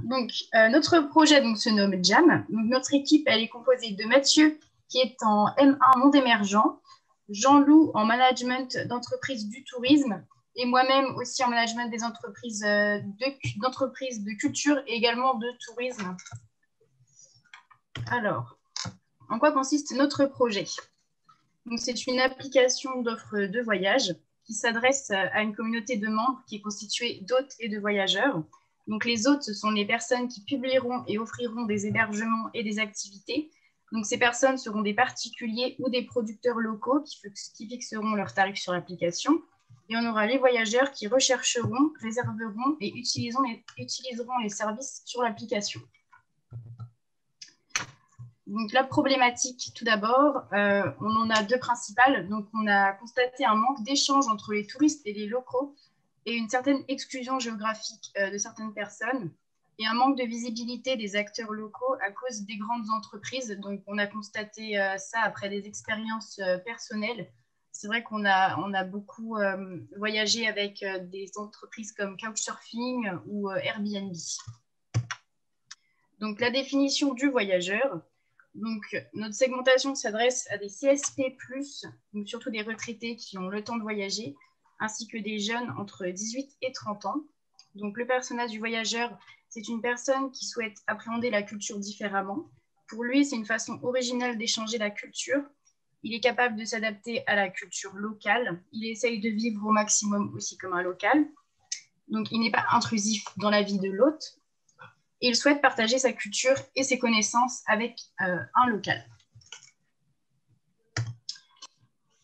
Donc, notre projet se nomme JAM. Donc, notre équipe, elle est composée de Mathieu, qui est en M1 Monde Émergent, Jean-Loup en management d'entreprise du tourisme, et moi-même aussi en management des entreprises d'entreprises de culture et également de tourisme. Alors, en quoi consiste notre projet? C'est une application d'offres de voyage qui s'adresse à une communauté de membres qui est constituée d'hôtes et de voyageurs. Donc, les hôtes, ce sont les personnes qui publieront et offriront des hébergements et des activités. Donc, ces personnes seront des particuliers ou des producteurs locaux qui fixeront leurs tarifs sur l'application. Et on aura les voyageurs qui rechercheront, réserveront et utiliseront les services sur l'application. Donc, la problématique, tout d'abord, on en a deux principales. Donc, on a constaté un manque d'échange entre les touristes et les locaux et une certaine exclusion géographique de certaines personnes et un manque de visibilité des acteurs locaux à cause des grandes entreprises. Donc, on a constaté ça après des expériences personnelles. C'est vrai qu'on a beaucoup voyagé avec des entreprises comme Couchsurfing ou Airbnb. Donc, la définition du voyageur. Donc, notre segmentation s'adresse à des CSP+, donc surtout des retraités qui ont le temps de voyager, ainsi que des jeunes entre 18 et 30 ans. Donc, le personnage du voyageur, c'est une personne qui souhaite appréhender la culture différemment. Pour lui, c'est une façon originale d'échanger la culture. Il est capable de s'adapter à la culture locale. Il essaye de vivre au maximum aussi comme un local. Donc, il n'est pas intrusif dans la vie de l'hôte. Et il souhaite partager sa culture et ses connaissances avec un local.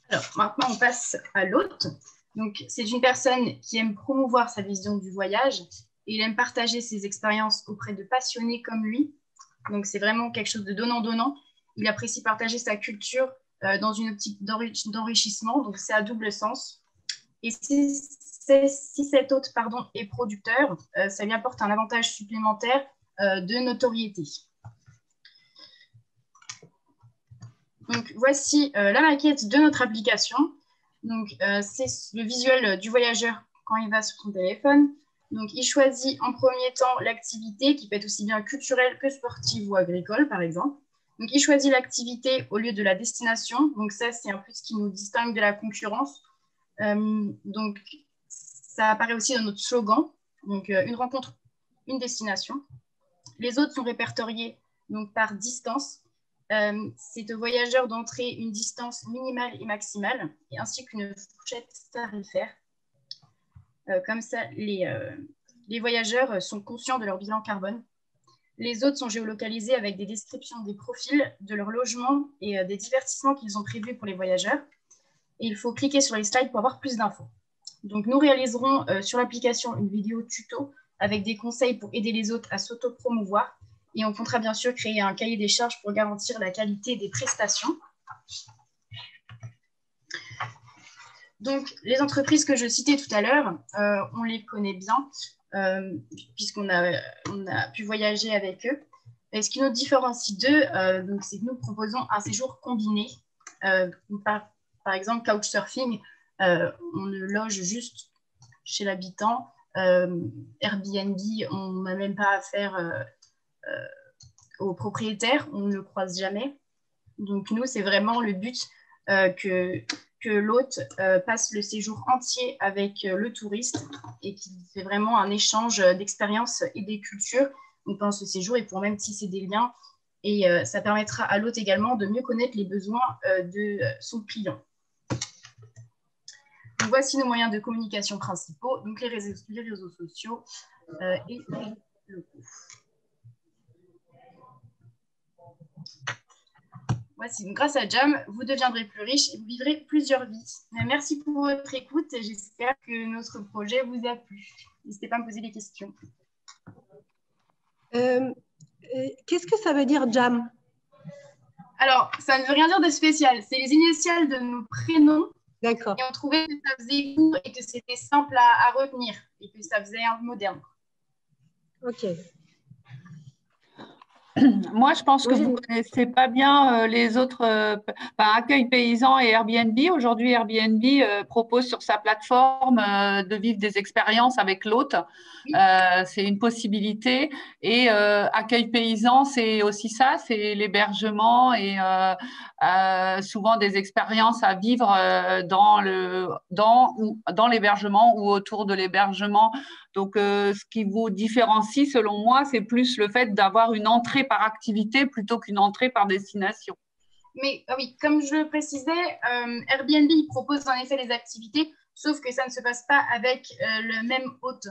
Alors, maintenant, on passe à l'hôte. Donc, c'est une personne qui aime promouvoir sa vision du voyage et il aime partager ses expériences auprès de passionnés comme lui. Donc, c'est vraiment quelque chose de donnant-donnant. Il apprécie partager sa culture dans une optique d'enrichissement, donc c'est à double sens. Et si cet hôte est producteur, ça lui apporte un avantage supplémentaire de notoriété. Donc, voici la maquette de notre application. Donc, c'est le visuel du voyageur quand il va sur son téléphone. Donc, il choisit en premier temps l'activité qui peut être aussi bien culturelle que sportive ou agricole, par exemple. Donc, il choisit l'activité au lieu de la destination. Donc, ça, c'est un peu ce qui nous distingue de la concurrence. Donc, ça apparaît aussi dans notre slogan. Donc, une rencontre, une destination. Les autres sont répertoriés donc, par distance. C'est au voyageur d'entrer une distance minimale et maximale, et ainsi qu'une fourchette tarifaire. Comme ça, les voyageurs sont conscients de leur bilan carbone. Les autres sont géolocalisés avec des descriptions des profils, de leur logement et des divertissements qu'ils ont prévus pour les voyageurs. Et il faut cliquer sur les slides pour avoir plus d'infos. Donc, nous réaliserons sur l'application une vidéo tuto avec des conseils pour aider les autres à s'auto-promouvoir. Et on comptera bien sûr créer un cahier des charges pour garantir la qualité des prestations. Donc, les entreprises que je citais tout à l'heure, on les connaît bien, puisqu'on a pu voyager avec eux. Et ce qui nous différencie d'eux, c'est que nous proposons un séjour combiné. Par exemple, Couchsurfing, on ne loge juste chez l'habitant. Airbnb, on n'a même pas affaire aux propriétaires, on ne le croise jamais. Donc, nous, c'est vraiment le but que l'hôte passe le séjour entier avec le touriste et qu'il fait vraiment un échange d'expériences et des cultures. Donc, pendant ce séjour, ils pourront même tisser des liens et ça permettra à l'hôte également de mieux connaître les besoins de son client. Donc, voici nos moyens de communication principaux, donc les réseaux sociaux et les locaux. Voici, donc grâce à Jam, vous deviendrez plus riche et vous vivrez plusieurs vies. Merci pour votre écoute et j'espère que notre projet vous a plu. N'hésitez pas à me poser des questions. Qu'est-ce que ça veut dire Jam? Alors, ça ne veut rien dire de spécial. C'est les initiales de nos prénoms. D'accord. Et on trouvait que ça faisait court et que c'était simple à retenir et que ça faisait un peu moderne. Ok. Moi, je pense que Oui, vous ne connaissez pas bien les autres Accueil Paysan et Airbnb. Aujourd'hui, Airbnb propose sur sa plateforme de vivre des expériences avec l'hôte. C'est une possibilité. Et Accueil Paysan, c'est aussi ça, c'est l'hébergement et souvent des expériences à vivre dans l'hébergement ou autour de l'hébergement. Donc, ce qui vous différencie, selon moi, c'est plus le fait d'avoir une entrée par activité plutôt qu'une entrée par destination. Mais oui, comme je le précisais, Airbnb il propose en effet des activités, sauf que ça ne se passe pas avec le même hôte.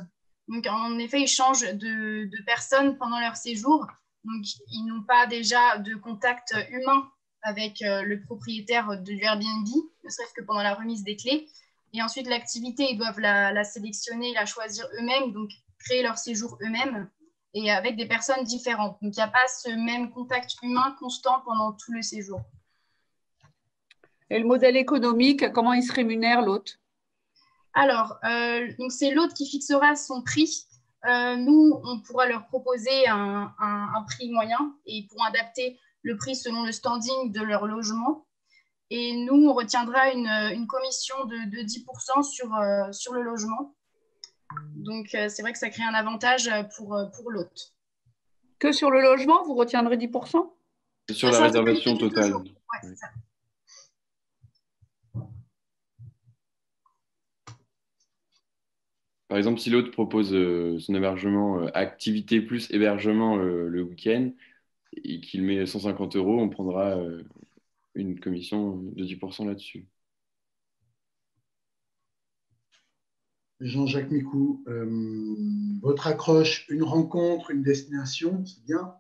Donc, en effet, ils changent de personnes pendant leur séjour. Donc, ils n'ont pas déjà de contact humain avec le propriétaire du Airbnb, ne serait-ce que pendant la remise des clés. Et ensuite, l'activité, ils doivent la sélectionner, la choisir eux-mêmes, donc créer leur séjour eux-mêmes et avec des personnes différentes. Donc, il n'y a pas ce même contact humain constant pendant tout le séjour. Et le modèle économique, comment il se rémunère l'hôte? Alors, donc c'est l'hôte qui fixera son prix. Nous, on pourra leur proposer un prix moyen et ils pourront adapter le prix selon le standing de leur logement. Et nous, on retiendra une commission de 10% sur le logement. Donc, c'est vrai que ça crée un avantage pour l'hôte. Que sur le logement, vous retiendrez 10%? Sur la réservation totale. Ouais, c'est ça. Par exemple, si l'autre propose son hébergement activité plus hébergement le week-end et qu'il met 150 euros, on prendra une commission de 10% là-dessus. Jean-Jacques Micou, votre accroche, une rencontre, une destination, c'est bien.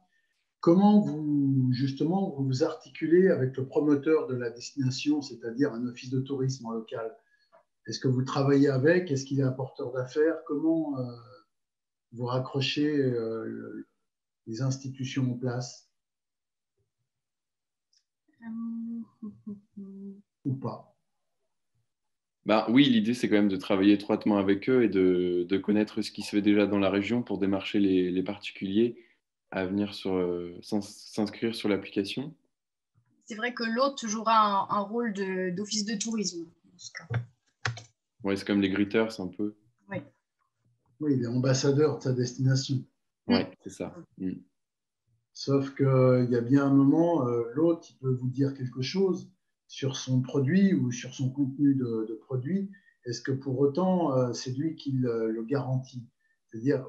Comment justement, vous vous articulez avec le promoteur de la destination, c'est-à-dire un office de tourisme en local? Est-ce que vous travaillez avec? Est-ce qu'il est un porteur d'affaires? Comment vous raccrochez les institutions en place? Ou pas? Bah, oui, l'idée, c'est quand même de travailler étroitement avec eux et de connaître ce qui se fait déjà dans la région pour démarcher les particuliers à venir s'inscrire sur l'application. C'est vrai que l'hôte jouera un rôle d'office de tourisme. Dans ce cas. Ouais, c'est comme les greeters un peu. Oui. Oui, il est ambassadeur de sa destination. Ouais, c'est ça. Sauf qu'il y a bien un moment, l'hôte, il peut vous dire quelque chose sur son produit ou sur son contenu de produit. Est-ce que pour autant, c'est lui qui le garantit? C'est-à-dire,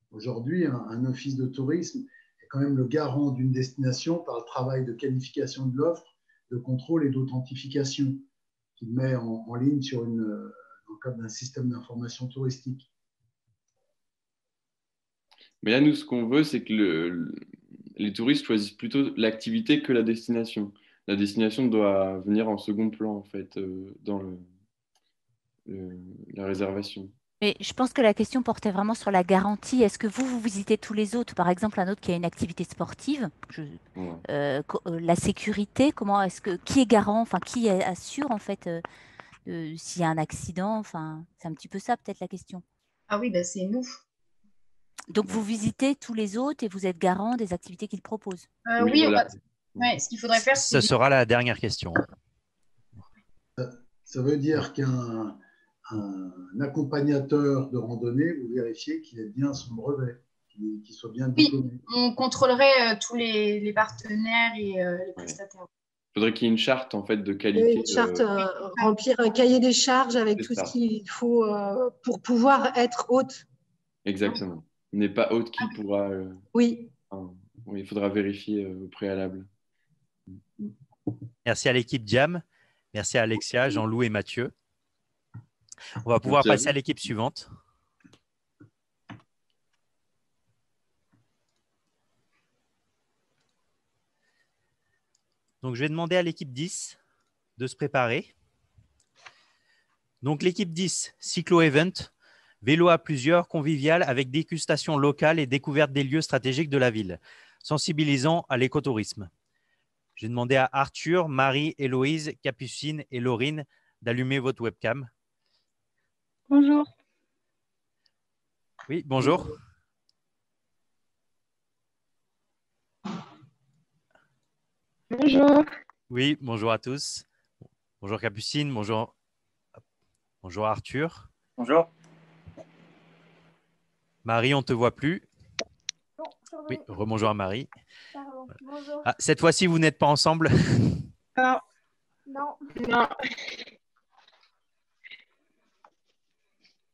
aujourd'hui, un office de tourisme est quand même le garant d'une destination par le travail de qualification de l'offre, de contrôle et d'authentification qu'il met en ligne dans le cadre d'un système d'information touristique. Mais là, nous, ce qu'on veut, c'est que les touristes choisissent plutôt l'activité que la destination. La destination doit venir en second plan, en fait, dans la réservation. Mais je pense que la question portait vraiment sur la garantie. Est-ce que vous visitez tous les autres? Par exemple, un autre qui a une activité sportive, Ouais. la sécurité, qui est garant, enfin, qui assure en fait s'il y a un accident, enfin, c'est un petit peu ça peut-être la question. Ah oui, bah c'est nous. Donc, vous visitez tous les autres et vous êtes garant des activités qu'ils proposent. Oui, voilà. Ouais, ce qu'il faudrait faire, Ce sera la dernière question. Ça veut dire qu'un accompagnateur de randonnée, vous vérifiez qu'il ait bien son brevet, qu'il soit bien diplômé. Oui, on contrôlerait tous les partenaires et les prestataires. Il faudrait qu'il y ait une charte en fait de qualité. Une charte, remplir un cahier des charges avec tout ce qu'il faut pour pouvoir être hôte. Exactement. N'est pas hôte qui pourra. Oui. Il faudra vérifier au préalable. Merci à l'équipe Jam. Merci à Alexia, Jean-Loup et Mathieu. On va pouvoir passer à l'équipe suivante. Donc, je vais demander à l'équipe 10 de se préparer. Donc, l'équipe 10, cyclo-event, vélo à plusieurs, convivial avec dégustation locale et découverte des lieux stratégiques de la ville, sensibilisant à l'écotourisme. J'ai demandé à Arthur, Marie, Héloïse, Capucine et Laurine d'allumer votre webcam. Bonjour. Oui, bonjour. Bonjour. Oui, bonjour à tous. Bonjour Capucine, bonjour Arthur. Bonjour. Marie, on ne te voit plus. Oui, rebonjour à Marie. Bonjour. Ah, cette fois-ci, vous n'êtes pas ensemble? Non. Non. Non.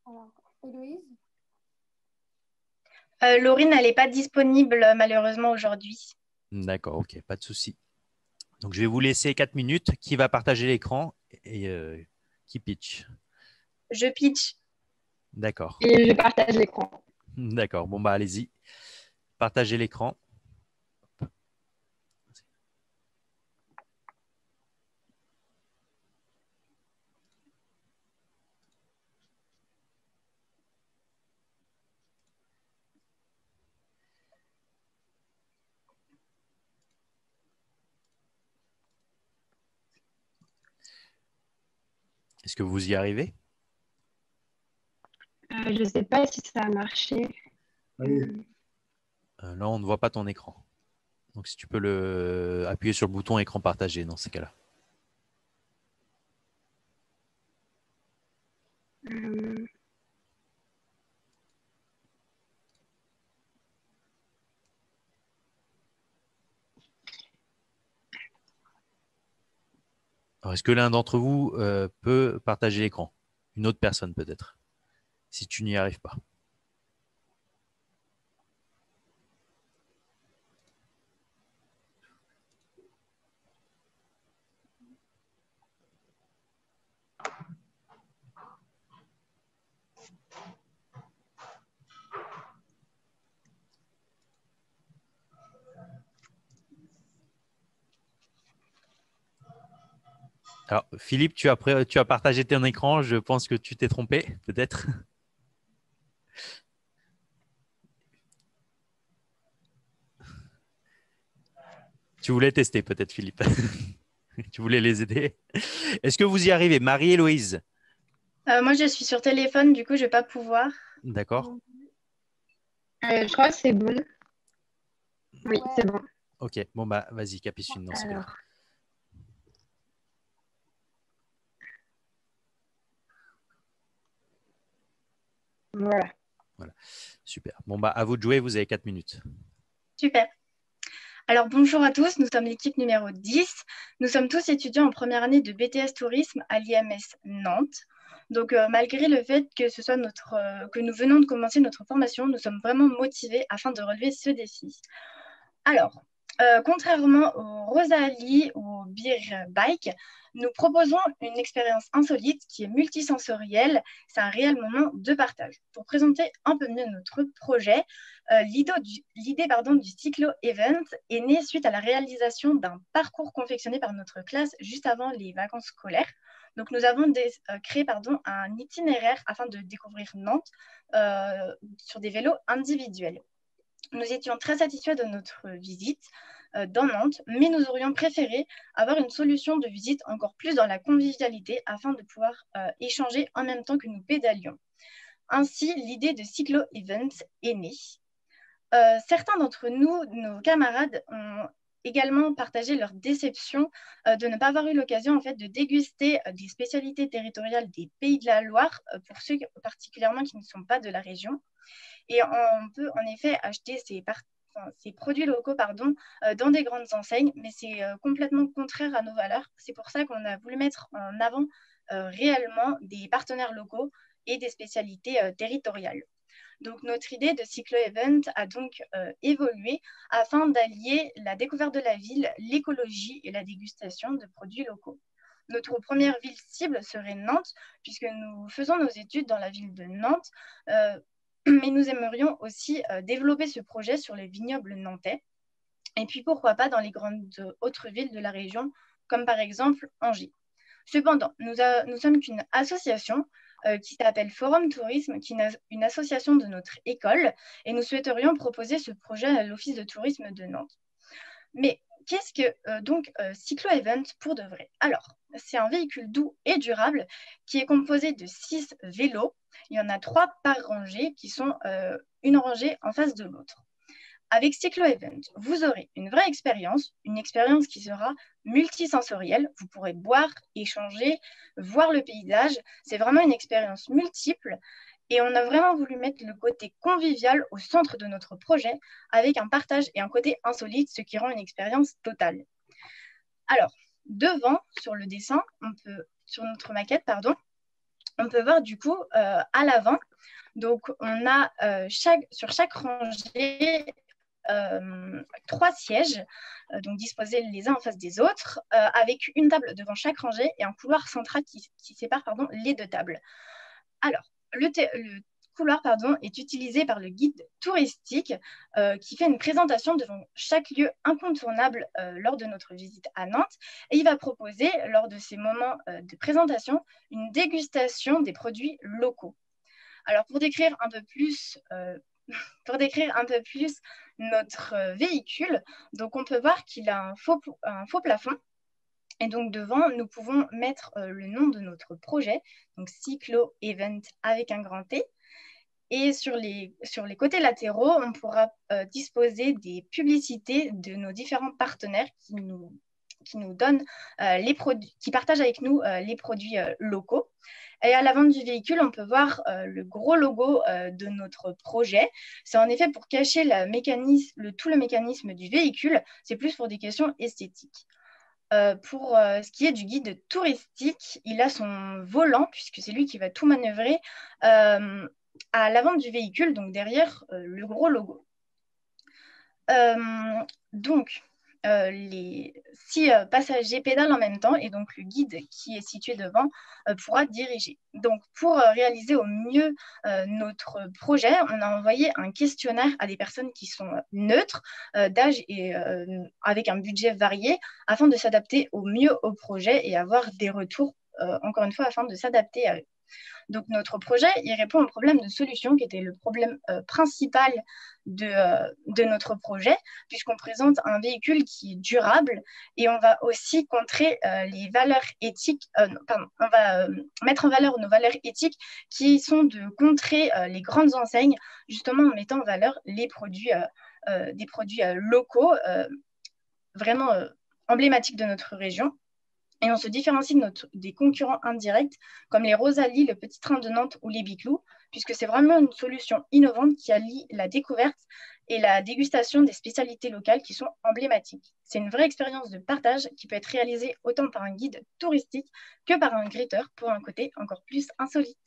Alors, Héloïse? Laurine, elle n'est pas disponible malheureusement aujourd'hui. D'accord, ok, pas de souci. Donc, je vais vous laisser 4 minutes. Qui va partager l'écran et qui pitch? Je pitch. D'accord. Et je partage l'écran. D'accord, bon, bah allez-y. Partagez l'écran. Est-ce que vous y arrivez? Je ne sais pas si ça a marché. Oui. Là, on ne voit pas ton écran. Donc, si tu peux appuyer sur le bouton écran partagé dans ces cas-là. Alors, est-ce que l'un d'entre vous peut partager l'écran? Une autre personne peut-être, si tu n'y arrives pas. Alors, Philippe, tu as partagé ton écran. Je pense que tu t'es trompé, peut-être. Tu voulais tester, peut-être, Philippe. Tu voulais les aider. Est-ce que vous y arrivez? Marie-Héloïse? Moi, je suis sur téléphone, du coup, je ne vais pas pouvoir. D'accord. Je crois que c'est bon. Oui, Ouais. c'est bon. Ok, bon, bah, vas-y, Capucine, dans ce cas-là. Voilà. Voilà. Super. Bon, bah, à vous de jouer, vous avez 4 minutes. Super. Alors, bonjour à tous, nous sommes l'équipe numéro 10. Nous sommes tous étudiants en première année de BTS Tourisme à l'IMS Nantes. Donc, malgré le fait que ce soit que nous venons de commencer notre formation, nous sommes vraiment motivés afin de relever ce défi. Alors, contrairement au Rosalie ou au Beer Bike, nous proposons une expérience insolite qui est multisensorielle. C'est un réel moment de partage. Pour présenter un peu mieux notre projet, l'idée du Cyclo Event est née suite à la réalisation d'un parcours confectionné par notre classe juste avant les vacances scolaires. Donc, nous avons créé un itinéraire afin de découvrir Nantes sur des vélos individuels. Nous étions très satisfaits de notre visite dans Nantes, mais nous aurions préféré avoir une solution de visite encore plus dans la convivialité afin de pouvoir échanger en même temps que nous pédalions. Ainsi, l'idée de Cyclo Event est née. Certains d'entre nous, nos camarades, ont également partagé leur déception de ne pas avoir eu l'occasion en fait, de déguster des spécialités territoriales des Pays de la Loire, pour ceux particulièrement qui ne sont pas de la région. Et on peut en effet acheter ces produits locaux dans des grandes enseignes, mais c'est complètement contraire à nos valeurs. C'est pour ça qu'on a voulu mettre en avant réellement des partenaires locaux et des spécialités territoriales. Donc, notre idée de Cyclo Event a donc évolué afin d'allier la découverte de la ville, l'écologie et la dégustation de produits locaux. Notre première ville cible serait Nantes, puisque nous faisons nos études dans la ville de Nantes, mais nous aimerions aussi développer ce projet sur les vignobles nantais, et puis pourquoi pas dans les grandes autres villes de la région, comme par exemple Angers. Cependant, nous sommes une association qui s'appelle Forum Tourisme, qui est une association de notre école, et nous souhaiterions proposer ce projet à l'Office de tourisme de Nantes. Mais qu'est-ce que Cyclo Event pour de vrai? Alors, c'est un véhicule doux et durable qui est composé de 6 vélos. Il y en a 3 par rangée qui sont une rangée en face de l'autre. Avec Cyclo-Event, vous aurez une vraie expérience, une expérience qui sera multisensorielle. Vous pourrez boire, échanger, voir le paysage. C'est vraiment une expérience multiple. Et on a vraiment voulu mettre le côté convivial au centre de notre projet avec un partage et un côté insolite, ce qui rend une expérience totale. Alors, devant, sur le dessin, sur notre maquette, pardon, on peut voir du coup à l'avant. Donc, on a sur chaque rangée 3 sièges, donc disposés les uns en face des autres, avec une table devant chaque rangée et un couloir central qui sépare les 2 tables. Alors, le couloir est utilisé par le guide touristique qui fait une présentation devant chaque lieu incontournable lors de notre visite à Nantes. Et il va proposer, lors de ces moments de présentation, une dégustation des produits locaux. Alors, pour décrire un peu plus notre véhicule, donc on peut voir qu'il a un faux plafond. Et donc, devant, nous pouvons mettre le nom de notre projet, donc Cyclo-Event avec un grand T. Et sur les côtés latéraux, on pourra disposer des publicités de nos différents partenaires qui nous donnent qui partagent avec nous les produits locaux. Et à l'avant du véhicule, on peut voir le gros logo de notre projet. C'est en effet pour cacher tout le mécanisme du véhicule. C'est plus pour des questions esthétiques. Pour ce qui est du guide touristique, il a son volant, puisque c'est lui qui va tout manœuvrer, à l'avant du véhicule, donc derrière le gros logo. Donc, les 6 passagers pédalent en même temps et donc le guide qui est situé devant pourra diriger. Donc, pour réaliser au mieux notre projet, on a envoyé un questionnaire à des personnes qui sont neutres, d'âge et avec un budget varié, afin de s'adapter au mieux au projet et avoir des retours, encore une fois, afin de s'adapter à eux. Donc, notre projet, il répond au problème de solution qui était le problème principal de notre projet, puisqu'on présente un véhicule qui est durable et on va aussi contrer les valeurs éthiques, on va mettre en valeur nos valeurs éthiques qui sont de contrer les grandes enseignes, justement en mettant en valeur des produits locaux vraiment emblématiques de notre région. Et on se différencie des concurrents indirects comme les Rosalie, le Petit Train de Nantes ou les Biclous, puisque c'est vraiment une solution innovante qui allie la découverte et la dégustation des spécialités locales qui sont emblématiques. C'est une vraie expérience de partage qui peut être réalisée autant par un guide touristique que par un gritteur pour un côté encore plus insolite.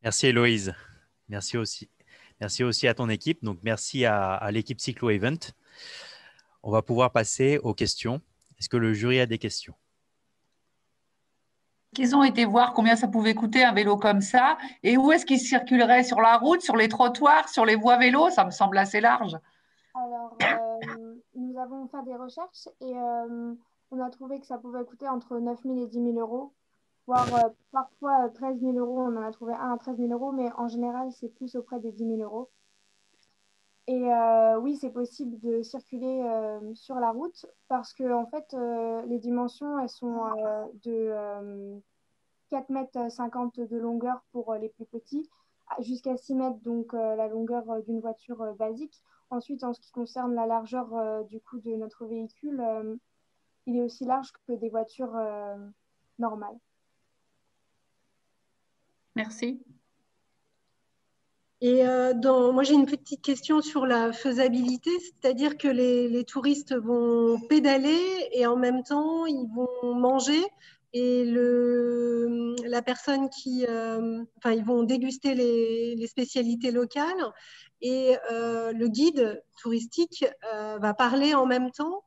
Merci Héloïse. Merci aussi. Merci aussi à ton équipe. Donc, merci à l'équipe Cyclo-Event. On va pouvoir passer aux questions. Est-ce que le jury a des questions? Qu'ils ont été voir combien ça pouvait coûter un vélo comme ça et où est-ce qu'il circulerait sur la route, sur les trottoirs, sur les voies vélos? Ça me semble assez large. Alors, nous avons fait des recherches et on a trouvé que ça pouvait coûter entre 9 000 et 10 000 euros, voire parfois 13 000 euros. On en a trouvé un à 13 000 euros, mais en général, c'est plus auprès des 10 000 euros. Et oui, c'est possible de circuler sur la route parce que en fait, les dimensions, elles sont de 4,50 m de longueur pour les plus petits, jusqu'à 6 mètres, donc la longueur d'une voiture basique. Ensuite, en ce qui concerne la largeur du coup de notre véhicule, il est aussi large que des voitures normales. Merci. Et moi, j'ai une petite question sur la faisabilité, c'est-à-dire que les touristes vont pédaler et en même temps, ils vont manger et la personne ils vont déguster les spécialités locales et le guide touristique va parler en même temps.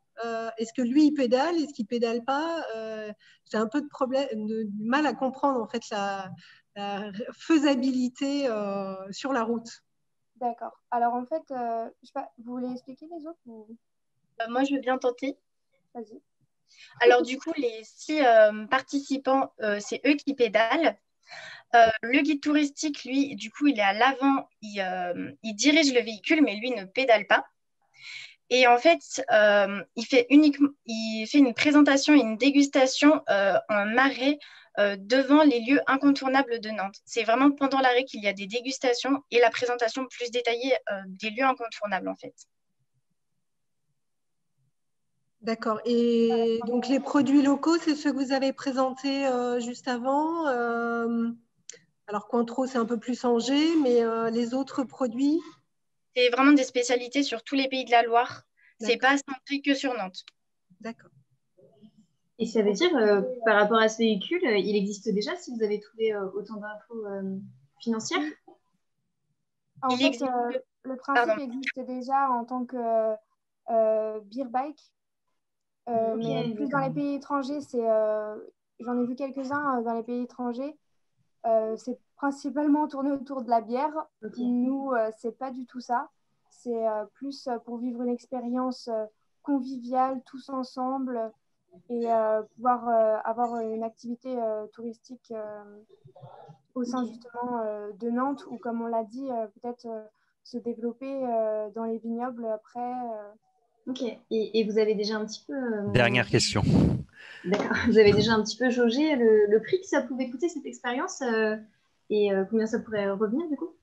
Est-ce que lui, il pédale? Est-ce qu'il ne pédale pas? J'ai un peu du mal à comprendre en fait la faisabilité sur la route. D'accord. Alors en fait, je sais pas, vous voulez expliquer les autres ou... Moi, je veux bien tenter. Vas-y. Alors du coup, les 6 participants, c'est eux qui pédalent. Le guide touristique, lui, du coup, il est à l'avant, il dirige le véhicule, mais lui ne pédale pas. Et en fait, il fait une présentation et une dégustation en marais devant les lieux incontournables de Nantes. C'est vraiment pendant l'arrêt qu'il y a des dégustations et la présentation plus détaillée des lieux incontournables en fait. D'accord. Et donc les produits locaux, c'est ceux que vous avez présentés juste avant. Alors Cointreau, c'est un peu plus Angers, mais les autres produits? C'est vraiment des spécialités sur tous les pays de la Loire. C'est pas centré que sur Nantes. D'accord. Et ça veut dire, par rapport à ce véhicule, il existe déjà si vous avez trouvé autant d'infos financières? En fait, le principe existe déjà en tant que beer bike. Mais plus dans les pays étrangers, j'en ai vu quelques-uns dans les pays étrangers. C'est principalement tourné autour de la bière. Nous, c'est pas du tout ça. C'est plus pour vivre une expérience conviviale, tous ensemble, et pouvoir avoir une activité touristique au sein justement de Nantes, ou comme on l'a dit, peut-être se développer dans les vignobles après. Ok. Et vous avez déjà un petit peu… Dernière question. D'accord. Vous avez déjà un petit peu jaugé le prix que ça pouvait coûter cette expérience et combien ça pourrait revenir du coup?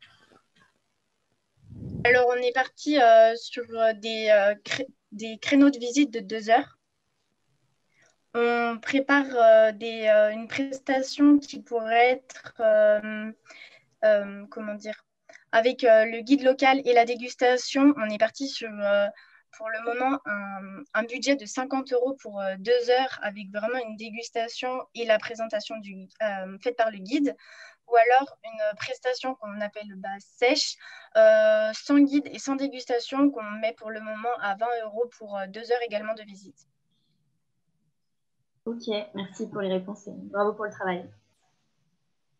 Alors, on est parti sur des créneaux de visite de 2 heures. On prépare une prestation qui pourrait être, comment dire, avec le guide local et la dégustation. On est parti sur, pour le moment, un budget de 50 € pour 2 heures avec vraiment une dégustation et la présentation faite par le guide. Ou alors une prestation qu'on appelle sèche, sans guide et sans dégustation, qu'on met pour le moment à 20 € pour 2 heures également de visite. Ok, merci pour les réponses et bravo pour le travail.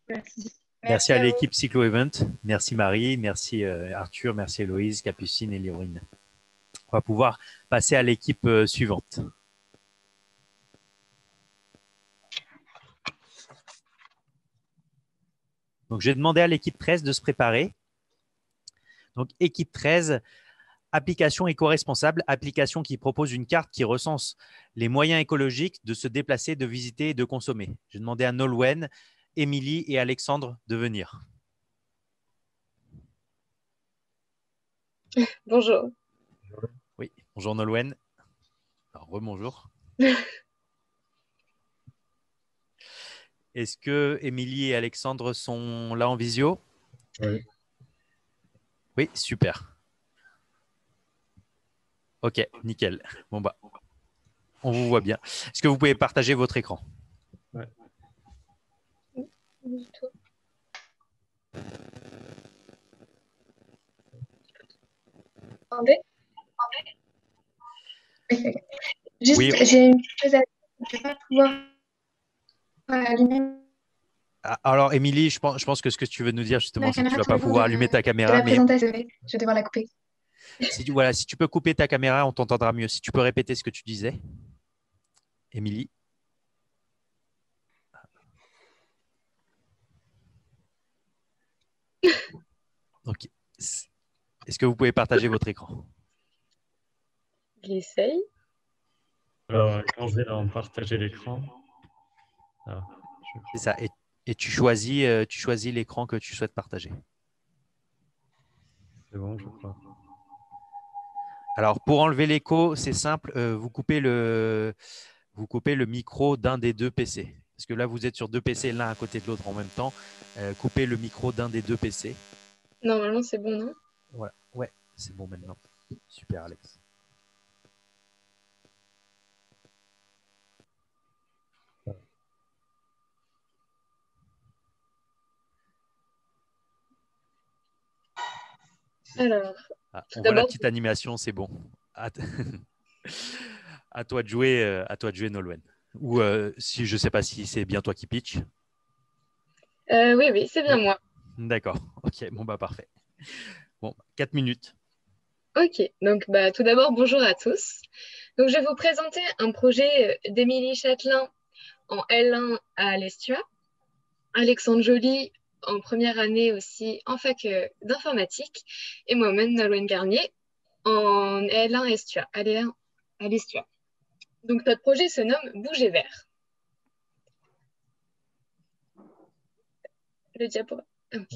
Merci. Merci à l'équipe Cyclo Event. Merci Marie, merci Arthur, merci Héloïse, Capucine et Léorine. On va pouvoir passer à l'équipe suivante. Donc, je vais demander à l'équipe 13 de se préparer. Donc, équipe 13, application éco-responsable, application qui propose une carte qui recense les moyens écologiques de se déplacer, de visiter et de consommer. Je vais demander à Nolwenn, Émilie et Alexandre de venir. Bonjour. Oui, bonjour Nolwenn. Alors, rebonjour. Est-ce que Émilie et Alexandre sont là en visio? Oui. Oui, super. Ok, nickel. Bon, bah, on vous voit bien. Est-ce que vous pouvez partager votre écran? Ouais. Attendez. Juste, oui. j'ai une petite chose à dire. Je ne vais pas pouvoir allumer. Alors, Émilie, je pense que ce que tu veux nous dire, justement, c'est que tu ne vas pas pouvoir allumer ta De caméra. la présentation, je vais devoir la couper. Si tu peux couper ta caméra, on t'entendra mieux. Si tu peux répéter ce que tu disais, Émilie. Ok. Est-ce que vous pouvez partager votre écran? J'essaye. Alors, quand je vais dans partager l'écran. C'est ça. Et tu choisis l'écran que tu souhaites partager. C'est bon, je crois. Alors, pour enlever l'écho, c'est simple. Vous coupez le micro d'un des deux PC. Parce que là, vous êtes sur deux PC, l'un à côté de l'autre en même temps. Coupez le micro d'un des deux PC. Normalement, c'est bon, non? Voilà. Ouais, c'est bon maintenant. Super, Alex. Alors, on voit la petite animation, c'est bon. À toi de jouer, Nolwenn. Ou si je ne sais pas si c'est bien toi qui pitch. Oui, c'est bien moi. D'accord. Ok, bon, bah parfait. Bon, 4 minutes. Ok, donc tout d'abord, bonjour à tous. Donc, je vais vous présenter un projet d'Émilie Châtelain en L1 à l'Estua, Alexandre Joly en première année aussi en fac d'informatique, et moi-même, Nolwenn Garnier, en L1 Estua, à l'Estua. Donc, notre projet se nomme Bouger Vert. le diaporama. Ok.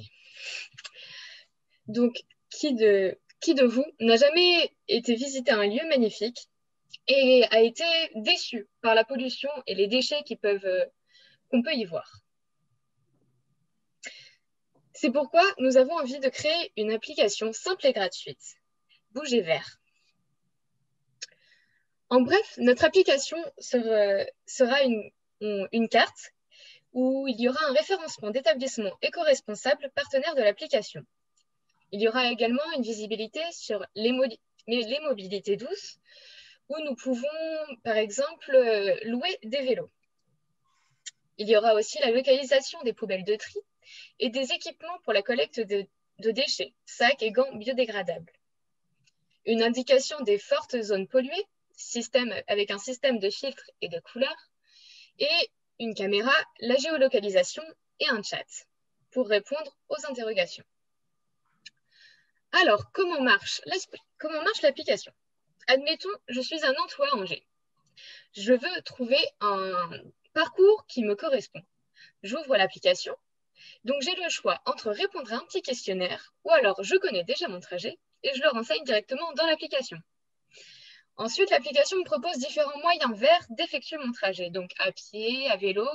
Donc, qui de vous n'a jamais été visiter un lieu magnifique et a été déçu par la pollution et les déchets qu'on peut y voir? C'est pourquoi nous avons envie de créer une application simple et gratuite, Bouger Vert. En bref, notre application sera une carte où il y aura un référencement d'établissements éco-responsables partenaires de l'application. Il y aura également une visibilité sur les mobilités douces, où nous pouvons, par exemple, louer des vélos. Il y aura aussi la localisation des poubelles de tri et des équipements pour la collecte de déchets, sacs et gants biodégradables. Une indication des fortes zones polluées, avec un système de filtres et de couleurs, et une caméra, la géolocalisation et un chat pour répondre aux interrogations. Alors, comment marche l'application? Admettons, je suis un Nantois à Angers. Je veux trouver un parcours qui me correspond. J'ouvre l'application. Donc, j'ai le choix entre répondre à un petit questionnaire ou alors je connais déjà mon trajet et je le renseigne directement dans l'application. Ensuite, l'application me propose différents moyens verts d'effectuer mon trajet, donc à pied, à vélo,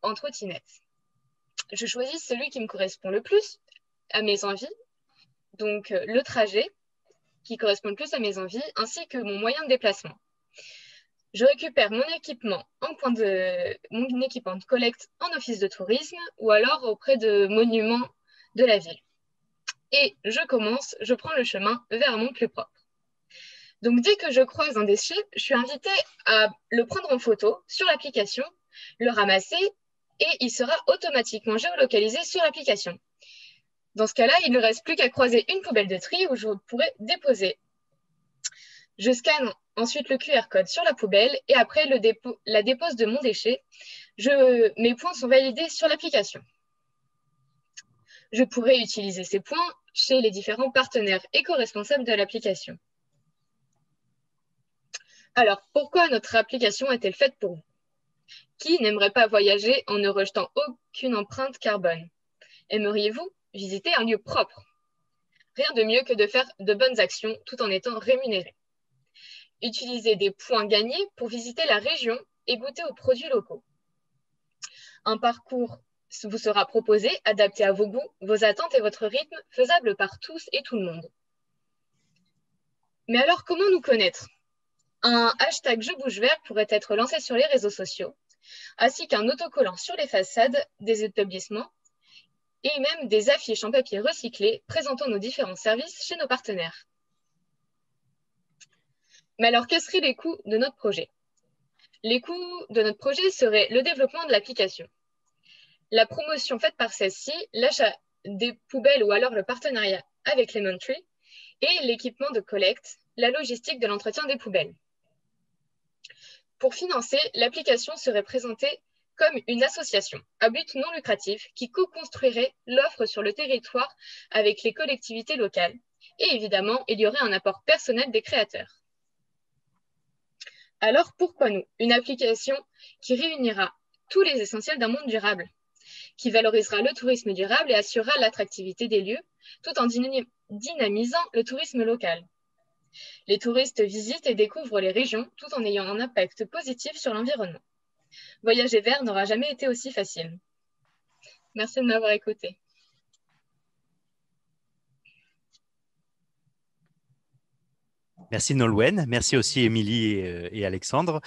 en trottinette. Je choisis celui qui me correspond le plus à mes envies, donc le trajet qui correspond le plus à mes envies, ainsi que mon moyen de déplacement. Je récupère mon équipement de collecte en office de tourisme ou alors auprès de monuments de la ville. Et je prends le chemin vers un monde plus propre. Donc, dès que je croise un déchet, je suis invitée à le prendre en photo sur l'application, le ramasser et il sera automatiquement géolocalisé sur l'application. Dans ce cas-là, il ne reste plus qu'à croiser une poubelle de tri où je pourrai déposer. Je scanne ensuite le QR code sur la poubelle et après la dépose de mon déchet, mes points sont validés sur l'application. Je pourrai utiliser ces points chez les différents partenaires éco-responsables de l'application. Alors, pourquoi notre application est-elle faite pour vous? Qui n'aimerait pas voyager en ne rejetant aucune empreinte carbone? Aimeriez-vous visiter un lieu propre? Rien de mieux que de faire de bonnes actions tout en étant rémunéré. Utilisez des points gagnés pour visiter la région et goûter aux produits locaux. Un parcours vous sera proposé, adapté à vos goûts, vos attentes et votre rythme, faisable par tous et tout le monde. Mais alors, comment nous connaître? Un hashtag Je bouge vert pourrait être lancé sur les réseaux sociaux, ainsi qu'un autocollant sur les façades des établissements et même des affiches en papier recyclé présentant nos différents services chez nos partenaires. Mais alors, quels seraient les coûts de notre projet? Les coûts de notre projet seraient le développement de l'application, la promotion faite par celle-ci, l'achat des poubelles ou alors le partenariat avec Lemon Tree et l'équipement de collecte, la logistique de l'entretien des poubelles. Pour financer, l'application serait présentée comme une association à but non lucratif qui co-construirait l'offre sur le territoire avec les collectivités locales. Et évidemment, il y aurait un apport personnel des créateurs. Alors, pourquoi nous? Une application qui réunira tous les essentiels d'un monde durable, qui valorisera le tourisme durable et assurera l'attractivité des lieux, tout en dynamisant le tourisme local. Les touristes visitent et découvrent les régions tout en ayant un impact positif sur l'environnement. Voyager vert n'aura jamais été aussi facile. Merci de m'avoir écouté. Merci Nolwenn, merci aussi Émilie et Alexandre.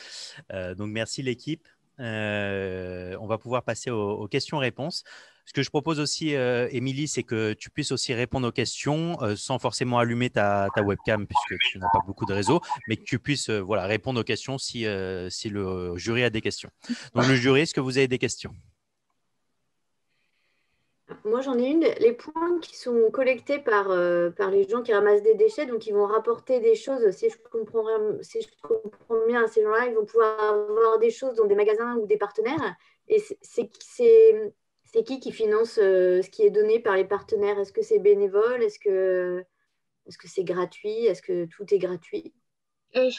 Donc merci l'équipe. On va pouvoir passer aux questions-réponses. Ce que je propose aussi, Émilie, c'est que tu puisses aussi répondre aux questions sans forcément allumer ta webcam puisque tu n'as pas beaucoup de réseau, mais que tu puisses répondre aux questions si le jury a des questions. Donc le jury, est-ce que vous avez des questions? Moi, j'en ai une. Les points qui sont collectés par les gens qui ramassent des déchets, donc ils vont rapporter des choses, si je comprends bien, ces gens-là, ils vont pouvoir avoir des choses dans des magasins ou des partenaires. Et c'est qui finance ce qui est donné par les partenaires? Est-ce que c'est bénévole? Est-ce que c'est gratuit? Est-ce que tout est gratuit? À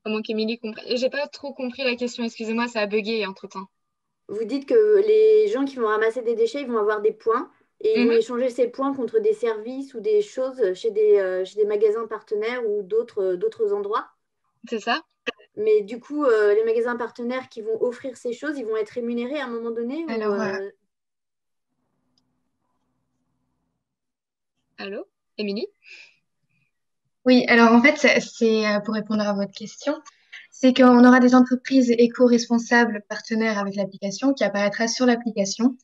moins qu'Émilie comprenne. J'ai pas trop compris la question, excusez-moi, ça a bugué entre-temps. vous dites que les gens qui vont ramasser des déchets, ils vont avoir des points et ils vont échanger ces points contre des services ou des choses chez des magasins partenaires ou d'autres endroits. C'est ça. Mais du coup, les magasins partenaires qui vont offrir ces choses, ils vont être rémunérés à un moment donné Alors, Allô, Émilie? Oui, alors en fait, c'est pour répondre à votre question, c'est qu'on aura des entreprises éco-responsables partenaires avec l'application qui apparaîtra sur l'application.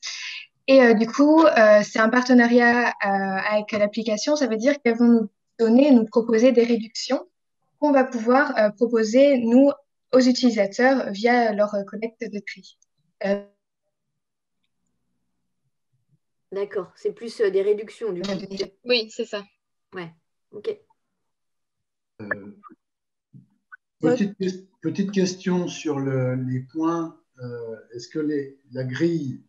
Et du coup, c'est un partenariat avec l'application. Ça veut dire qu'elles vont nous proposer des réductions qu'on va pouvoir proposer, nous, aux utilisateurs via leur collecte de tri. D'accord, c'est plus des réductions du coup. Oui, c'est ça. Ouais, ok. Petite question sur les points. Est-ce que la grille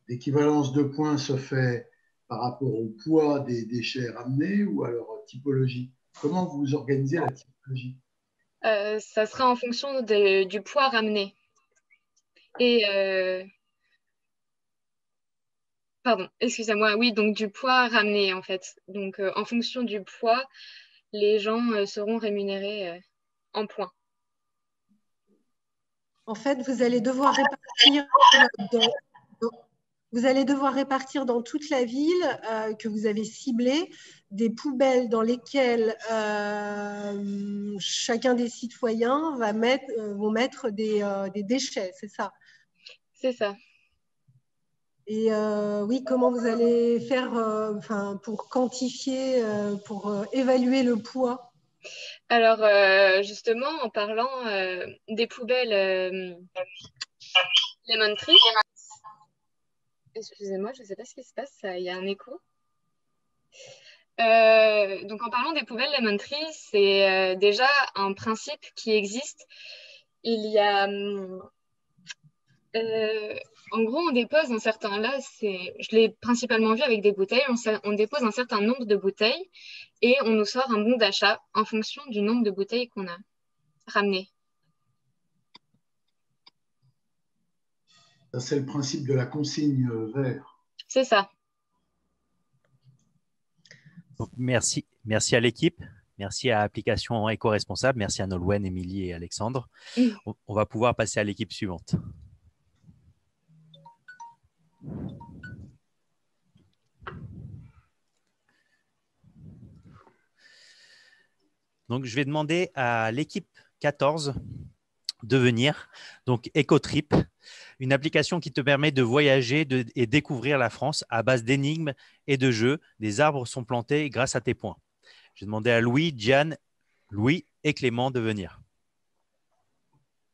d'équivalence de points se fait par rapport au poids des déchets ramenés ou à leur typologie? Comment vous organisez la typologie? Ça sera en fonction du poids ramené. Et pardon, excusez-moi, oui, donc du poids ramené en fait. Donc en fonction du poids, les gens seront rémunérés en points. En fait, vous allez devoir répartir dans toute la ville que vous avez ciblée des poubelles dans lesquelles chacun des citoyens vont mettre des déchets, c'est ça? C'est ça. Et oui, comment vous allez faire pour quantifier, pour évaluer le poids? Alors, justement, en parlant des poubelles Lemon Tree, excusez-moi, je ne sais pas ce qui se passe, il y a un écho. Donc, en parlant des poubelles Lemon Tree, c'est déjà un principe qui existe. Il y a... en gros, on dépose un certain... Là, je l'ai principalement vu avec des bouteilles. On dépose un certain nombre de bouteilles et on nous sort un bon d'achat en fonction du nombre de bouteilles qu'on a ramenées. Ça, c'est le principe de la consigne vert. C'est ça. Donc, merci à l'équipe. Merci à Application Éco-Responsable. Merci à Nolwenn, Émilie et Alexandre. On va pouvoir passer à l'équipe suivante. Donc, je vais demander à l'équipe 14 de venir. Donc, EcoTrip, une application qui te permet de voyager et découvrir la France à base d'énigmes et de jeux. Des arbres sont plantés grâce à tes points. Je vais demander à Louis, Diane, Louis et Clément de venir.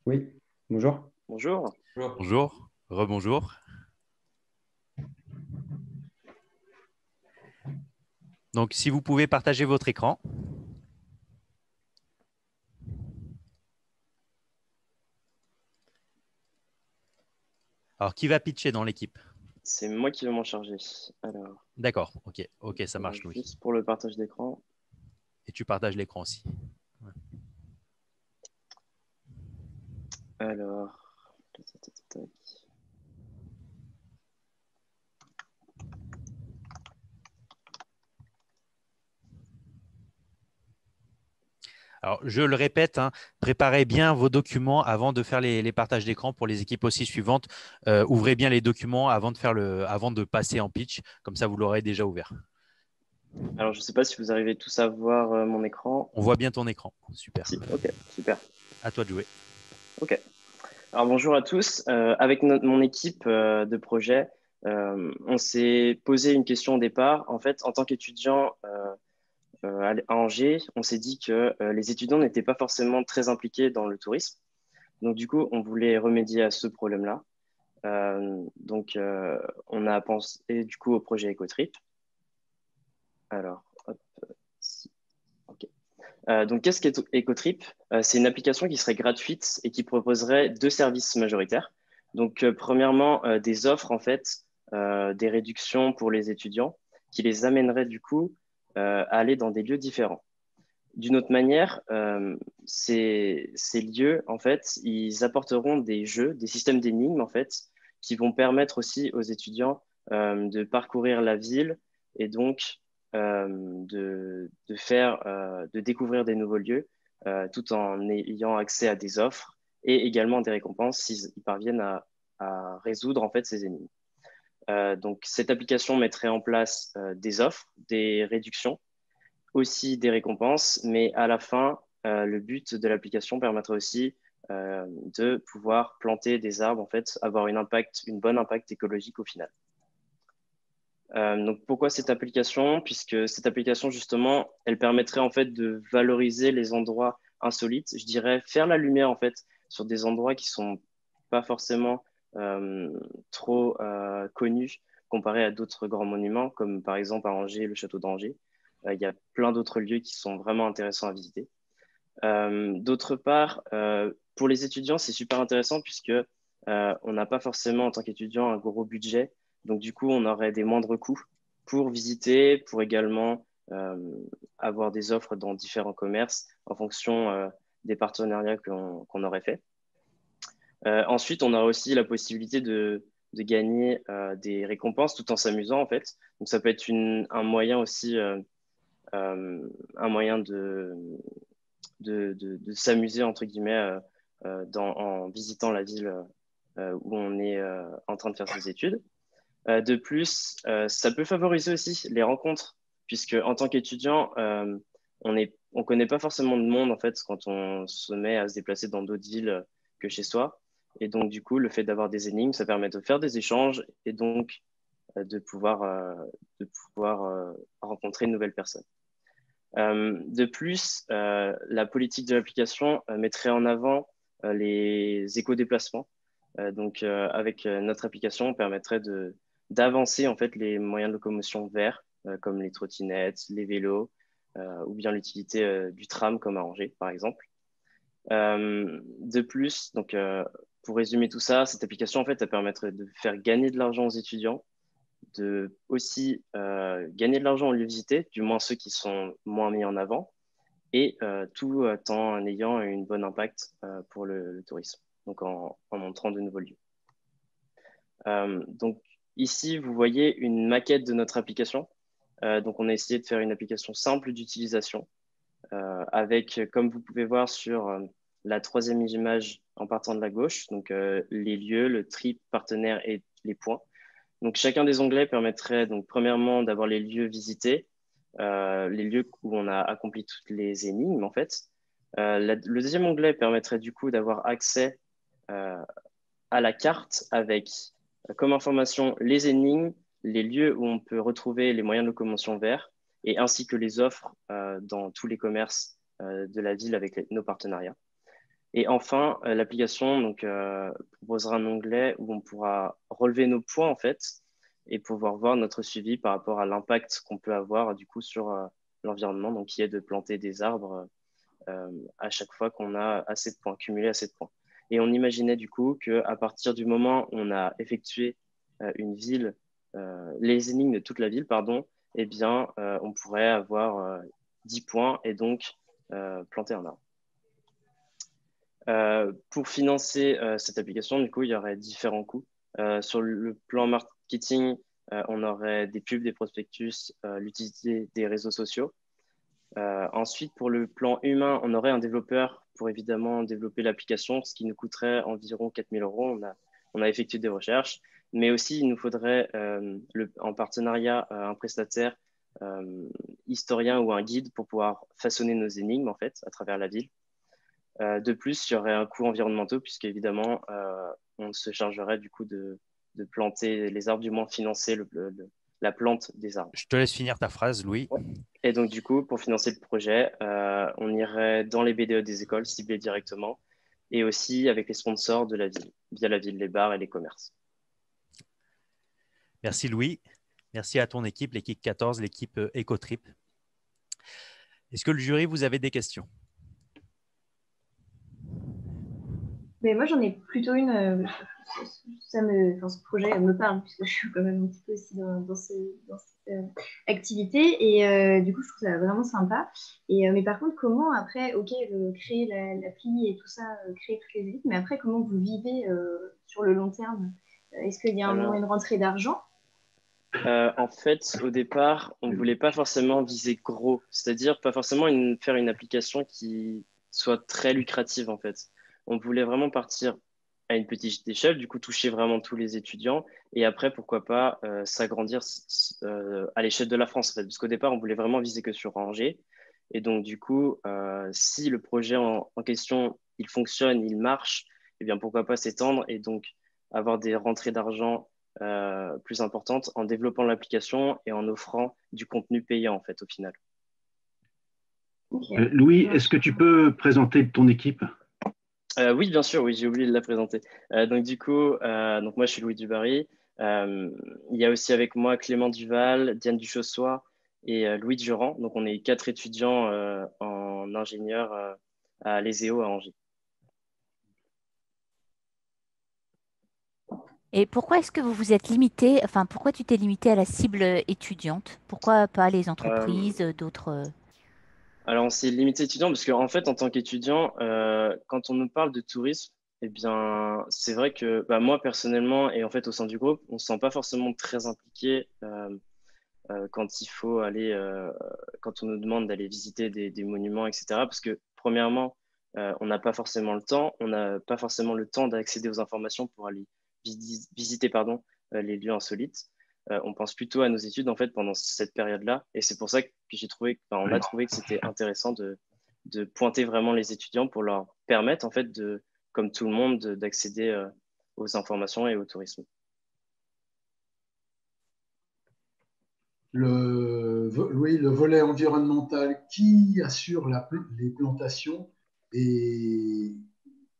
Oui, bonjour. Bonjour. Bonjour, rebonjour. Donc, si vous pouvez partager votre écran. Alors, qui va pitcher dans l'équipe? C'est moi qui vais m'en charger. D'accord, ok, ça marche, Louis. Juste pour le partage d'écran. Et tu partages l'écran aussi. Ouais. Alors, Alors, je le répète, préparez bien vos documents avant de faire les partages d'écran pour les équipes aussi suivantes. Ouvrez bien les documents avant de passer en pitch. Comme ça, vous l'aurez déjà ouvert. Alors, je ne sais pas si vous arrivez tous à voir mon écran. On voit bien ton écran. Super. Si. Ok, super. À toi de jouer. Ok. Alors, bonjour à tous. Avec mon équipe de projet, on s'est posé une question au départ. En fait, en tant qu'étudiant à Angers, on s'est dit que les étudiants n'étaient pas forcément très impliqués dans le tourisme. Donc, du coup, on voulait remédier à ce problème-là. On a pensé du coup au projet EcoTrip. Alors, hop, ok. Donc, qu'est-ce qu'est EcoTrip? C'est une application qui serait gratuite et qui proposerait deux services majoritaires. Donc, premièrement, des offres, en fait, des réductions pour les étudiants qui les amèneraient du coup à aller dans des lieux différents. D'une autre manière, ces lieux, en fait, ils apporteront des jeux, des systèmes d'énigmes, en fait, qui vont permettre aussi aux étudiants de parcourir la ville et donc de découvrir des nouveaux lieux tout en ayant accès à des offres et également des récompenses s'ils parviennent à résoudre en fait ces énigmes. Donc, cette application mettrait en place des offres, des réductions, aussi des récompenses, mais à la fin, le but de l'application permettrait aussi de pouvoir planter des arbres, en fait, avoir une bonne impact écologique au final. Donc, pourquoi cette application? Puisque cette application, justement, elle permettrait en fait de valoriser les endroits insolites. Je dirais faire la lumière en fait sur des endroits qui sont pas forcément trop connus comparé à d'autres grands monuments, comme par exemple à Angers, le château d'Angers. Il y a plein d'autres lieux qui sont vraiment intéressants à visiter. D'autre part, pour les étudiants, c'est super intéressant puisque on n'a pas forcément en tant qu'étudiant un gros budget. Donc du coup, on aurait des moindres coûts pour visiter, pour également avoir des offres dans différents commerces en fonction des partenariats qu'on aurait fait. Ensuite, on a aussi la possibilité de gagner des récompenses tout en s'amusant en fait. Donc ça peut être un moyen aussi, un moyen de s'amuser entre guillemets en visitant la ville où on est en train de faire ses études. De plus, ça peut favoriser aussi les rencontres, puisque en tant qu'étudiant, on connaît pas forcément de monde en fait quand on se met à se déplacer dans d'autres villes que chez soi. Et donc, du coup, le fait d'avoir des énigmes, ça permet de faire des échanges et donc de pouvoir rencontrer de nouvelles personnes. De plus, la politique de l'application mettrait en avant les éco-déplacements. Donc, avec notre application, on permettrait d'avancer en fait les moyens de locomotion verts, comme les trottinettes, les vélos, ou bien l'utilité du tram comme à Angers, par exemple. De plus, donc, pour résumer tout ça, cette application, en fait, elle permettrait de faire gagner de l'argent aux étudiants, de aussi gagner de l'argent aux lieux visités, du moins ceux qui sont moins mis en avant, et tout en ayant un bon impact pour le tourisme, donc en montrant de nouveaux lieux. Donc ici, vous voyez une maquette de notre application. Donc on a essayé de faire une application simple d'utilisation avec, comme vous pouvez voir sur la troisième image en partant de la gauche, donc les lieux, le tri partenaire et les points. Donc chacun des onglets permettrait donc premièrement d'avoir les lieux visités, les lieux où on a accompli toutes les énigmes en fait. Le deuxième onglet permettrait du coup d'avoir accès à la carte avec comme information les énigmes, les lieux où on peut retrouver les moyens de locomotion verts et ainsi que les offres dans tous les commerces de la ville avec nos partenariats. Et enfin, l'application donc, proposera un onglet où on pourra relever nos points en fait et pouvoir voir notre suivi par rapport à l'impact qu'on peut avoir du coup sur l'environnement, donc qui est de planter des arbres à chaque fois qu'on a assez de points, cumulé assez de points. Et on imaginait du coup qu'à partir du moment où on a effectué une ville, les énigmes de toute la ville, pardon, eh bien, on pourrait avoir 10 points et donc planter un arbre. Pour financer cette application, du coup, il y aurait différents coûts. Sur le plan marketing, on aurait des pubs, des prospectus, l'utilité des réseaux sociaux. Ensuite, pour le plan humain, on aurait un développeur pour évidemment développer l'application, ce qui nous coûterait environ 4 000 €. On a effectué des recherches, mais aussi il nous faudrait en partenariat un prestataire historien ou un guide pour pouvoir façonner nos énigmes en fait à travers la ville. De plus, il y aurait un coût environnemental puisque évidemment on se chargerait du coup de planter les arbres, du moins financer la plante des arbres. Je te laisse finir ta phrase, Louis. Ouais. Et donc, du coup, pour financer le projet, on irait dans les BDE des écoles, ciblées directement, et aussi avec les sponsors de la ville, via la ville, les bars et les commerces. Merci, Louis. Merci à ton équipe, l'équipe 14, l'équipe EcoTrip. Est-ce que le jury, vous avez des questions? Mais moi, j'en ai plutôt une. Ce projet me parle, puisque je suis quand même un petit peu aussi dans cette activité. Et du coup, je trouve ça vraiment sympa. Mais par contre, comment après, OK, créer l'appli et tout ça, créer toutes les équipes, mais après, comment vous vivez sur le long terme Est-ce qu'il y a un Alors, moyen de rentrée d'argent? En fait, au départ, on ne voulait pas forcément viser gros, c'est-à-dire pas forcément faire une application qui soit très lucrative en fait. On voulait vraiment partir à une petite échelle, du coup toucher vraiment tous les étudiants et après, pourquoi pas s'agrandir à l'échelle de la France en fait, parce qu'au départ, on voulait vraiment viser que sur Angers. Et donc, du coup, si le projet en question, il fonctionne, il marche, eh bien pourquoi pas s'étendre et donc avoir des rentrées d'argent plus importante en développant l'application et en offrant du contenu payant en fait au final. Louis, est-ce que tu peux présenter ton équipe? Oui, bien sûr, oui, j'ai oublié de la présenter. Donc du coup, donc moi je suis Louis Dubarry. Il y a aussi avec moi Clément Duval, Diane Duchossois et Louis Durand. Donc on est 4 étudiants en ingénieur à l'ESEO à Angers. Et pourquoi est-ce que vous vous êtes limité, enfin, pourquoi tu t'es limité à la cible étudiante? Pourquoi pas les entreprises, d'autres? Alors, on s'est limité étudiant parce qu'en fait, en tant qu'étudiant, quand on nous parle de tourisme, eh bien, c'est vrai que bah, moi, personnellement, et en fait, au sein du groupe, on ne se sent pas forcément très impliqué quand il faut aller, quand on nous demande d'aller visiter des monuments, etc. Parce que, premièrement, on n'a pas forcément le temps, on n'a pas forcément le temps d'accéder aux informations pour aller visiter pardon, les lieux insolites. On pense plutôt à nos études en fait pendant cette période-là, et c'est pour ça que on a trouvé que c'était intéressant de pointer vraiment les étudiants pour leur permettre en fait comme tout le monde, d'accéder aux informations et au tourisme. Oui, le volet environnemental, qui assure les plantations et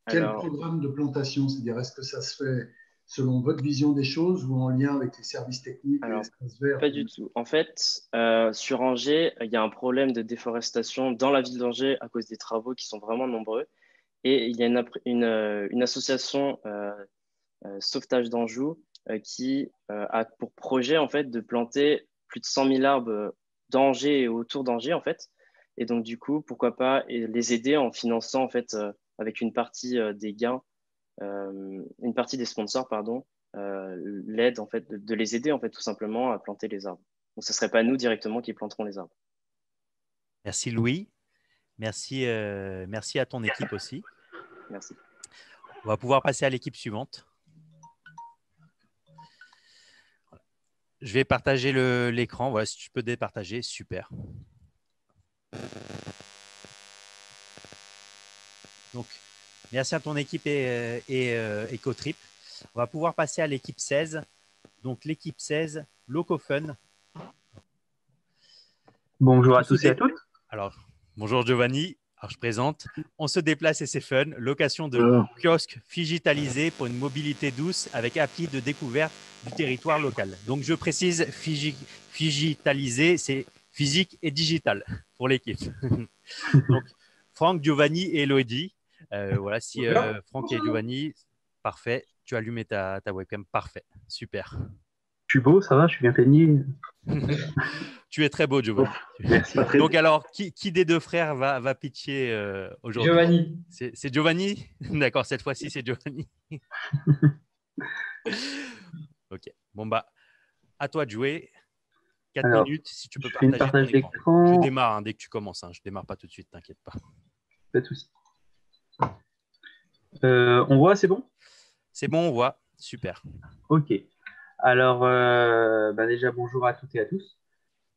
quel programme de plantation? C'est-à-dire, est-ce que ça se fait selon votre vision des choses ou en lien avec les services techniques et l'espace vert? Pas du tout. En fait, sur Angers, il y a un problème de déforestation dans la ville d'Angers à cause des travaux qui sont vraiment nombreux. Et il y a une association Sauvetage d'Anjou qui a pour projet en fait de planter plus de 100 000 arbres d'Angers et autour d'Angers en fait. Et donc du coup, pourquoi pas les aider en finançant en fait avec une partie des gains, une partie des sponsors pardon, l'aide en fait de les aider en fait tout simplement à planter les arbres. Donc ce serait pas nous directement qui planterons les arbres. Merci Louis. Merci, merci à ton équipe aussi. Merci. On va pouvoir passer à l'équipe suivante. Je vais partager l'écran. Voilà, si tu peux départager, super. Donc, merci à ton équipe et EcoTrip. On va pouvoir passer à l'équipe 16. Donc, l'équipe 16, Locofun. Bonjour à tous et à toutes. Alors, bonjour Giovanni. Alors, je présente. On se déplace et c'est fun. Location de kiosques digitalisés pour une mobilité douce avec appli de découverte du territoire local. Donc, je précise, digitalisé, c'est physique et digital pour l'équipe. Donc, Franck, Giovanni et Elodie. Voilà, si Franck et Giovanni, parfait. Tu as allumé ta webcam, parfait, super. Je suis beau, ça va, je suis bien peigné. Tu es très beau, Giovanni. Merci. Donc alors, qui des deux frères va pitcher aujourd'hui? Giovanni. C'est Giovanni? D'accord, cette fois-ci, c'est Giovanni. Ok, bon bah, à toi de jouer. 4 minutes, si tu peux partager ton écran. Je démarre dès que tu commences, je démarre pas tout de suite, t'inquiète pas. Pas de souci. On voit, c'est bon? C'est bon, on voit, super. Ok. Alors, déjà, bonjour à toutes et à tous.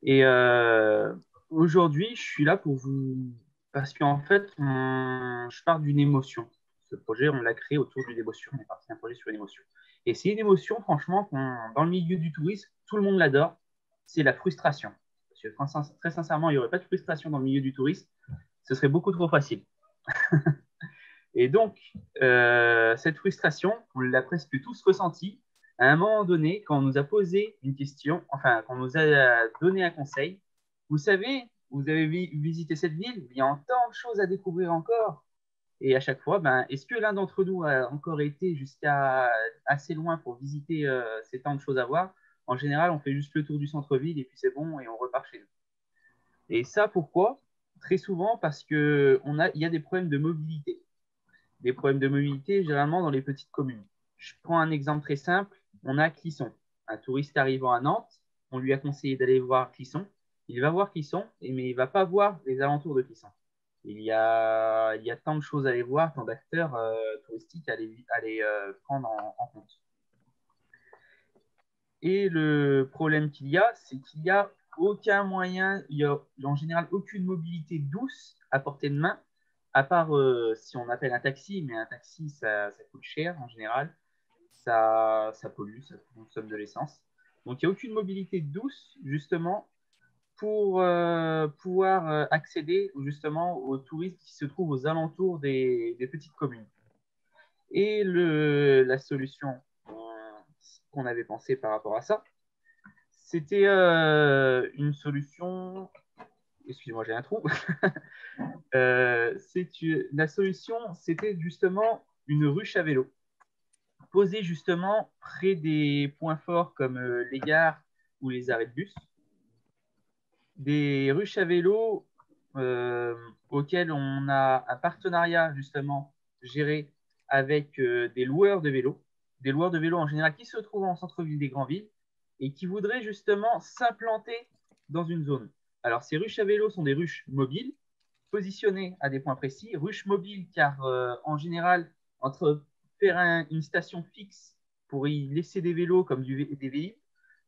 Et aujourd'hui, je suis là pour vous... Parce qu'en fait, je pars d'une émotion. Ce projet, on l'a créé autour d'une émotion. On est parti d'un projet sur une émotion. Et c'est une émotion, franchement, dans le milieu du tourisme, tout le monde l'adore. C'est la frustration. Parce que très sincèrement, il n'y aurait pas de frustration dans le milieu du tourisme. Ce serait beaucoup trop facile. Et donc, cette frustration, on l'a presque tous ressentie à un moment donné, quand on nous a posé une question, enfin, quand on nous a donné un conseil. Vous savez, vous avez visité cette ville, il y a tant de choses à découvrir encore. Et à chaque fois, est-ce que l'un d'entre nous a encore été jusqu'à assez loin pour visiter ces tant de choses à voir? En général, on fait juste le tour du centre-ville et puis c'est bon et on repart chez nous. Et ça, pourquoi? Très souvent parce qu'il y a des problèmes de mobilité. Des problèmes de mobilité, généralement, dans les petites communes. Je prends un exemple très simple. on a Clisson. Un touriste arrivant à Nantes, on lui a conseillé d'aller voir Clisson. Il va voir Clisson, mais il ne va pas voir les alentours de Clisson. Il y a tant de choses à aller voir, tant d'acteurs touristiques à aller prendre en compte. Et le problème qu'il y a, c'est qu'il n'y a aucun moyen, il n'y a en général aucune mobilité douce à portée de main, à part si on appelle un taxi, mais un taxi, ça coûte cher en général, ça pollue, ça consomme de l'essence. Donc, il n'y a aucune mobilité douce, justement, pour pouvoir accéder justement aux touristes qui se trouvent aux alentours des petites communes. Et la solution qu'on avait pensée par rapport à ça, c'était une solution... Excusez-moi, j'ai un trou. La solution, c'était justement une ruche à vélo, posée justement près des points forts comme les gares ou les arrêts de bus. Des ruches à vélo auxquelles on a un partenariat justement géré avec des loueurs de vélos en général qui se trouvent en centre-ville des grandes villes et qui voudraient justement s'implanter dans une zone. Alors, ces ruches à vélo sont des ruches mobiles, positionnées à des points précis. Ruches mobiles car en général, entre faire une station fixe pour y laisser des vélos comme des vélos,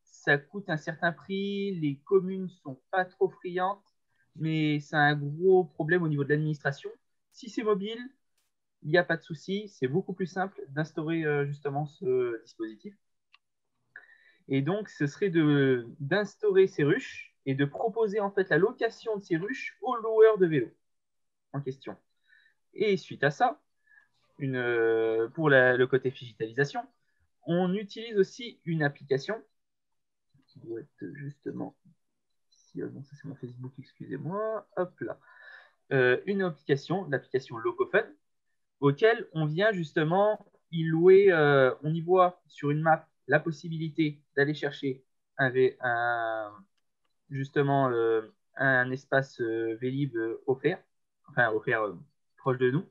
ça coûte un certain prix, les communes ne sont pas trop friandes, mais c'est un gros problème au niveau de l'administration. Si c'est mobile, il n'y a pas de souci, c'est beaucoup plus simple d'instaurer justement ce dispositif. Et donc, ce serait d'instaurer ces ruches et de proposer en fait la location de ces ruches aux loueurs de vélos en question. Et suite à ça, pour le côté digitalisation, on utilise aussi une application qui doit être justement ici. Bon, ça c'est mon Facebook, excusez-moi. Hop là. Une application, l'application Locofun, auquel on vient justement y louer, on y voit sur une map la possibilité d'aller chercher justement un espace Vélib offert proche de nous.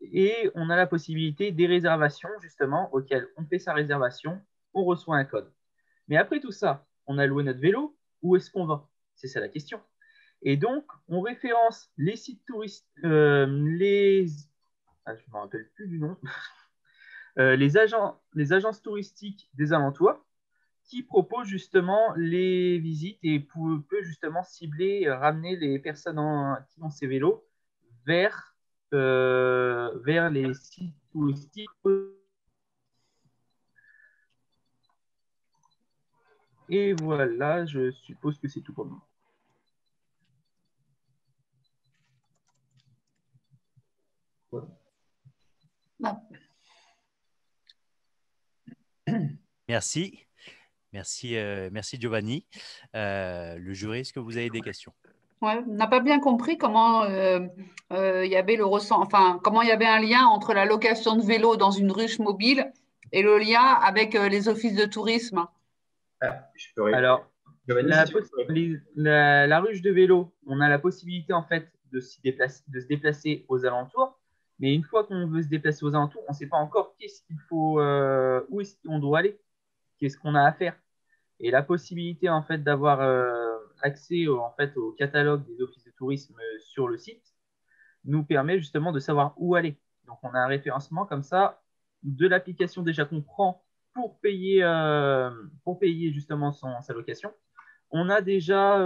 Et on a la possibilité des réservations justement auxquelles on fait sa réservation, on reçoit un code. Mais après tout ça, on a loué notre vélo, où est-ce qu'on va? C'est ça la question. Et donc, on référence les sites touristes, je ne me rappelle plus du nom, les agences touristiques des alentours qui proposent justement les visites et peut justement cibler, ramener les personnes qui ont ces vélos vers les sites touristiques. Et voilà, je suppose que c'est tout pour moi. Non. Merci. Merci Giovanni. Le jury, est-ce que vous avez des questions? Ouais, on n'a pas bien compris comment il y avait comment il y avait un lien entre la location de vélo dans une ruche mobile et le lien avec les offices de tourisme. Alors, la ruche de vélo, on a la possibilité en fait de se déplacer aux alentours, mais une fois qu'on veut se déplacer aux alentours, on ne sait pas encore qu'est-ce qu'il faut, où est-ce qu'on doit aller, qu'est-ce qu'on a à faire. Et la possibilité en fait d'avoir accès au catalogue des offices de tourisme sur le site nous permet justement de savoir où aller. Donc, on a un référencement comme ça de l'application déjà qu'on prend pour payer justement sa location. On a déjà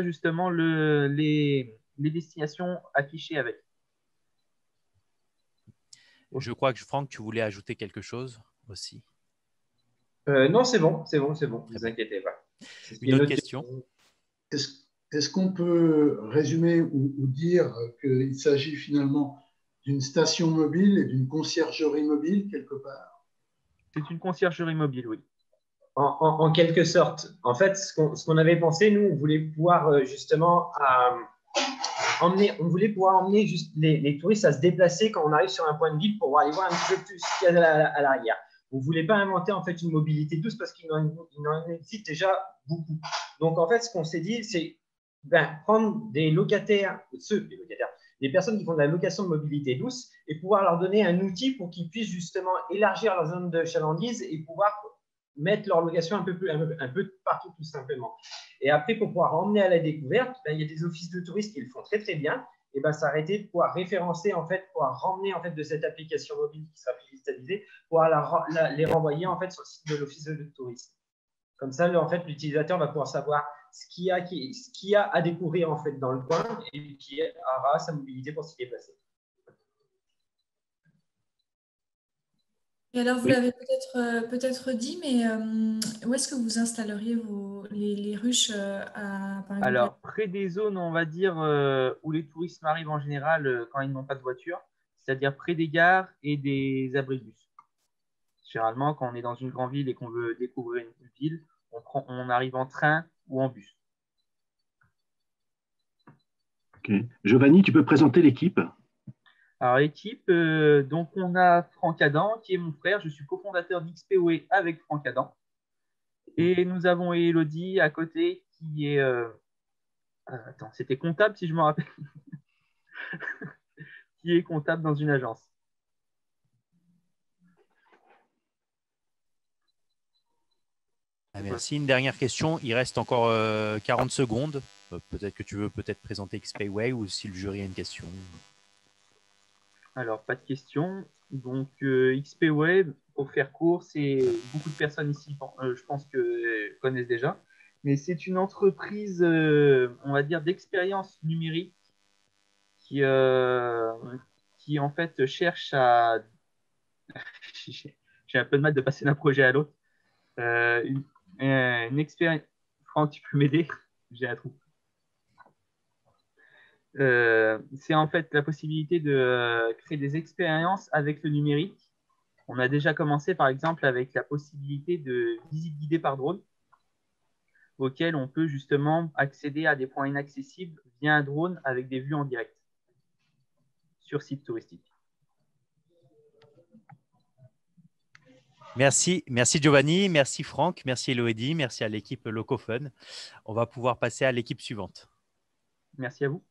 justement les destinations affichées avec. Je crois que Franck, tu voulais ajouter quelque chose aussi. Non, c'est bon, ne vous inquiétez pas. Une autre question. Est-ce qu'on peut résumer ou dire qu'il s'agit finalement d'une station mobile et d'une conciergerie mobile quelque part? C'est une conciergerie mobile, oui. En quelque sorte. En fait, ce qu'on avait pensé, nous, on voulait pouvoir justement emmener juste les touristes à se déplacer quand on arrive sur un point de ville pour aller voir un petit peu plus ce qu'il y a à l'arrière. On ne voulait pas inventer en fait une mobilité douce parce qu'il en existe déjà beaucoup. Donc en fait, ce qu'on s'est dit, c'est prendre des locataires, des personnes qui font de la location de mobilité douce et pouvoir leur donner un outil pour qu'ils puissent justement élargir leur zone de chalandise et pouvoir mettre leur location un peu partout tout simplement. Et après, pour pouvoir emmener à la découverte, ben, il y a des offices de tourisme qui le font très très bien. Et ben, ça a été de pouvoir référencer, en fait, pouvoir ramener en fait, de cette application mobile qui sera digitalisée, pouvoir les renvoyer en fait, sur le site de l'office de tourisme. Comme ça, en fait, l'utilisateur va pouvoir savoir ce qu'il y a à découvrir en fait, dans le coin et qui aura sa mobilité pour s'y déplacer. Et alors, vous l'avez peut-être dit, mais où est-ce que vous installeriez les ruches par exemple? Alors, près des zones, on va dire, où les touristes arrivent en général quand ils n'ont pas de voiture, c'est-à-dire près des gares et des abribus. Généralement, quand on est dans une grande ville et qu'on veut découvrir une ville, on arrive en train ou en bus. Ok. Giovanni, tu peux présenter l'équipe? Alors, l'équipe, donc on a Franck Adam, qui est mon frère. Je suis cofondateur d'XPOE avec Franck Adam. Et nous avons Elodie à côté, qui est... attends, c'était comptable, si je me rappelle. Qui est comptable dans une agence. Merci. Une dernière question. Il reste encore 40 secondes. Peut-être que tu veux présenter XPayWay ou si le jury a une question. Alors, pas de question. Donc, XPayWay, pour faire court, c'est beaucoup de personnes ici, je pense que connaissent déjà. Mais c'est une entreprise, on va dire, d'expérience numérique qui en fait cherche à... J'ai un peu de mal de passer d'un projet à l'autre. Une expérience... Franck, tu peux m'aider? J'ai un trou. C'est en fait la possibilité de créer des expériences avec le numérique. On a déjà commencé par exemple avec la possibilité de visite guidée par drone, auquel on peut justement accéder à des points inaccessibles via un drone avec des vues en direct sur site touristique. Merci Giovanni, merci Franck, merci Elodie, merci à l'équipe Locophone. On va pouvoir passer à l'équipe suivante. Merci à vous.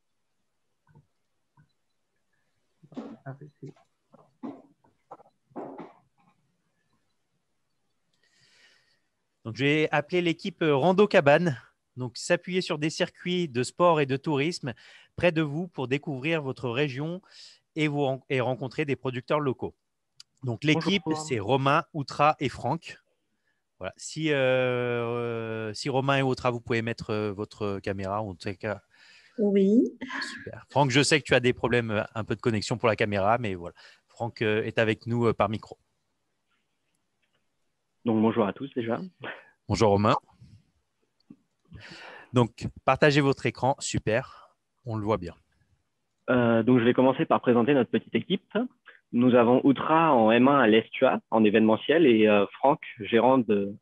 Donc, je vais appeler l'équipe Rando Cabane. Donc, s'appuyer sur des circuits de sport et de tourisme près de vous pour découvrir votre région et rencontrer des producteurs locaux. Donc, l'équipe, c'est Romain, Outra et Franck. Voilà. Si Romain et Outra, vous pouvez mettre votre caméra, en tout cas. Oui. Super. Franck, je sais que tu as des problèmes un peu de connexion pour la caméra, mais voilà. Franck est avec nous par micro. Donc, bonjour à tous déjà. Bonjour Romain. Donc, partagez votre écran. Super. On le voit bien. Donc, je vais commencer par présenter notre petite équipe. Nous avons Outra en M1 à l'Estua, en événementiel, et Franck, gérant du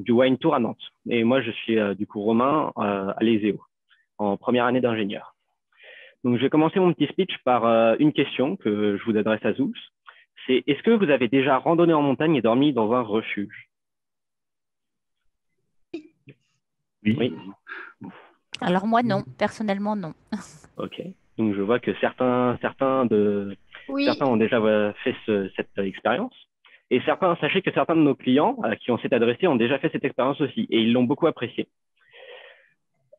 Wine Tour à Nantes. Et moi, je suis du coup Romain à l'ESEO, en première année d'ingénieur. Donc, je vais commencer mon petit speech par une question que je vous adresse à tous. C'est: est-ce que vous avez déjà randonné en montagne et dormi dans un refuge? Oui. Alors moi, non. Personnellement, non. Ok. Donc, je vois que certains ont déjà fait cette expérience. Et sachez que certains de nos clients qui on s'est adressé ont déjà fait cette expérience aussi. Et ils l'ont beaucoup apprécié.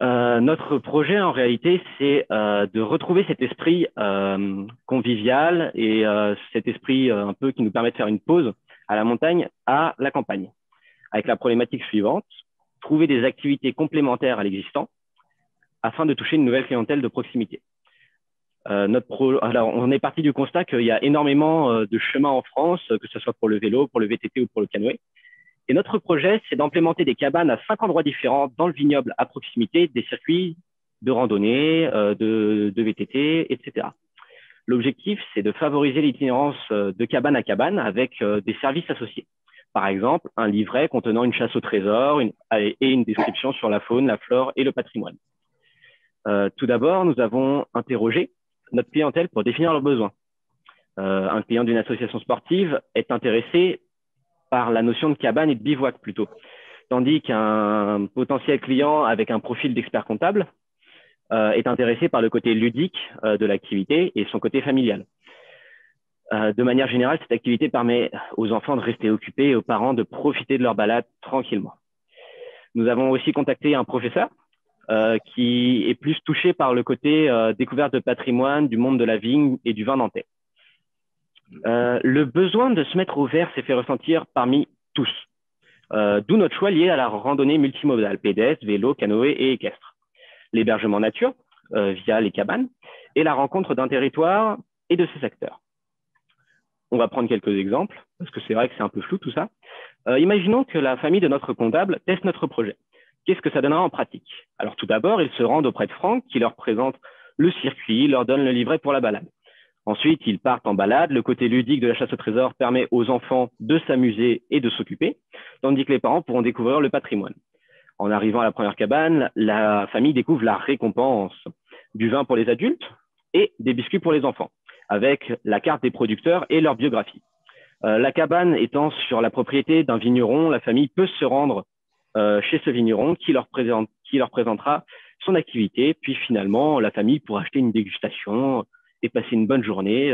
Notre projet, en réalité, c'est de retrouver cet esprit convivial et cet esprit un peu qui nous permet de faire une pause à la montagne, à la campagne. Avec la problématique suivante: trouver des activités complémentaires à l'existant afin de toucher une nouvelle clientèle de proximité. Alors, on est parti du constat qu'il y a énormément de chemins en France, que ce soit pour le vélo, pour le VTT ou pour le canoë. Et notre projet, c'est d'implémenter des cabanes à 5 endroits différents dans le vignoble à proximité des circuits de randonnée, de VTT, etc. L'objectif, c'est de favoriser l'itinérance de cabane à cabane avec des services associés. Par exemple, un livret contenant une chasse au trésor et une description sur la faune, la flore et le patrimoine. Tout d'abord, nous avons interrogé notre clientèle pour définir leurs besoins. Un client d'une association sportive est intéressé par la notion de cabane et de bivouac plutôt, tandis qu'un potentiel client avec un profil d'expert comptable est intéressé par le côté ludique de l'activité et son côté familial. De manière générale, cette activité permet aux enfants de rester occupés et aux parents de profiter de leur balade tranquillement. Nous avons aussi contacté un professeur qui est plus touché par le côté découverte de patrimoine, du monde de la vigne et du vin nantais. Le besoin de se mettre au vert s'est fait ressentir parmi tous, d'où notre choix lié à la randonnée multimodale, pédestre, vélo, canoë et équestre, l'hébergement nature via les cabanes et la rencontre d'un territoire et de ses acteurs. On va prendre quelques exemples, parce que c'est vrai que c'est un peu flou tout ça. Imaginons que la famille de notre comptable teste notre projet. Qu'est-ce que ça donnera en pratique? Alors tout d'abord, ils se rendent auprès de Franck qui leur présente le circuit, leur donne le livret pour la balade. Ensuite, ils partent en balade. Le côté ludique de la chasse au trésor permet aux enfants de s'amuser et de s'occuper, tandis que les parents pourront découvrir le patrimoine. En arrivant à la première cabane, la famille découvre la récompense du vin pour les adultes et des biscuits pour les enfants, avec la carte des producteurs et leur biographie. La cabane étant sur la propriété d'un vigneron, la famille peut se rendre chez ce vigneron qui leur présentera son activité. Puis finalement, la famille pourra acheter une dégustation et passer une bonne journée.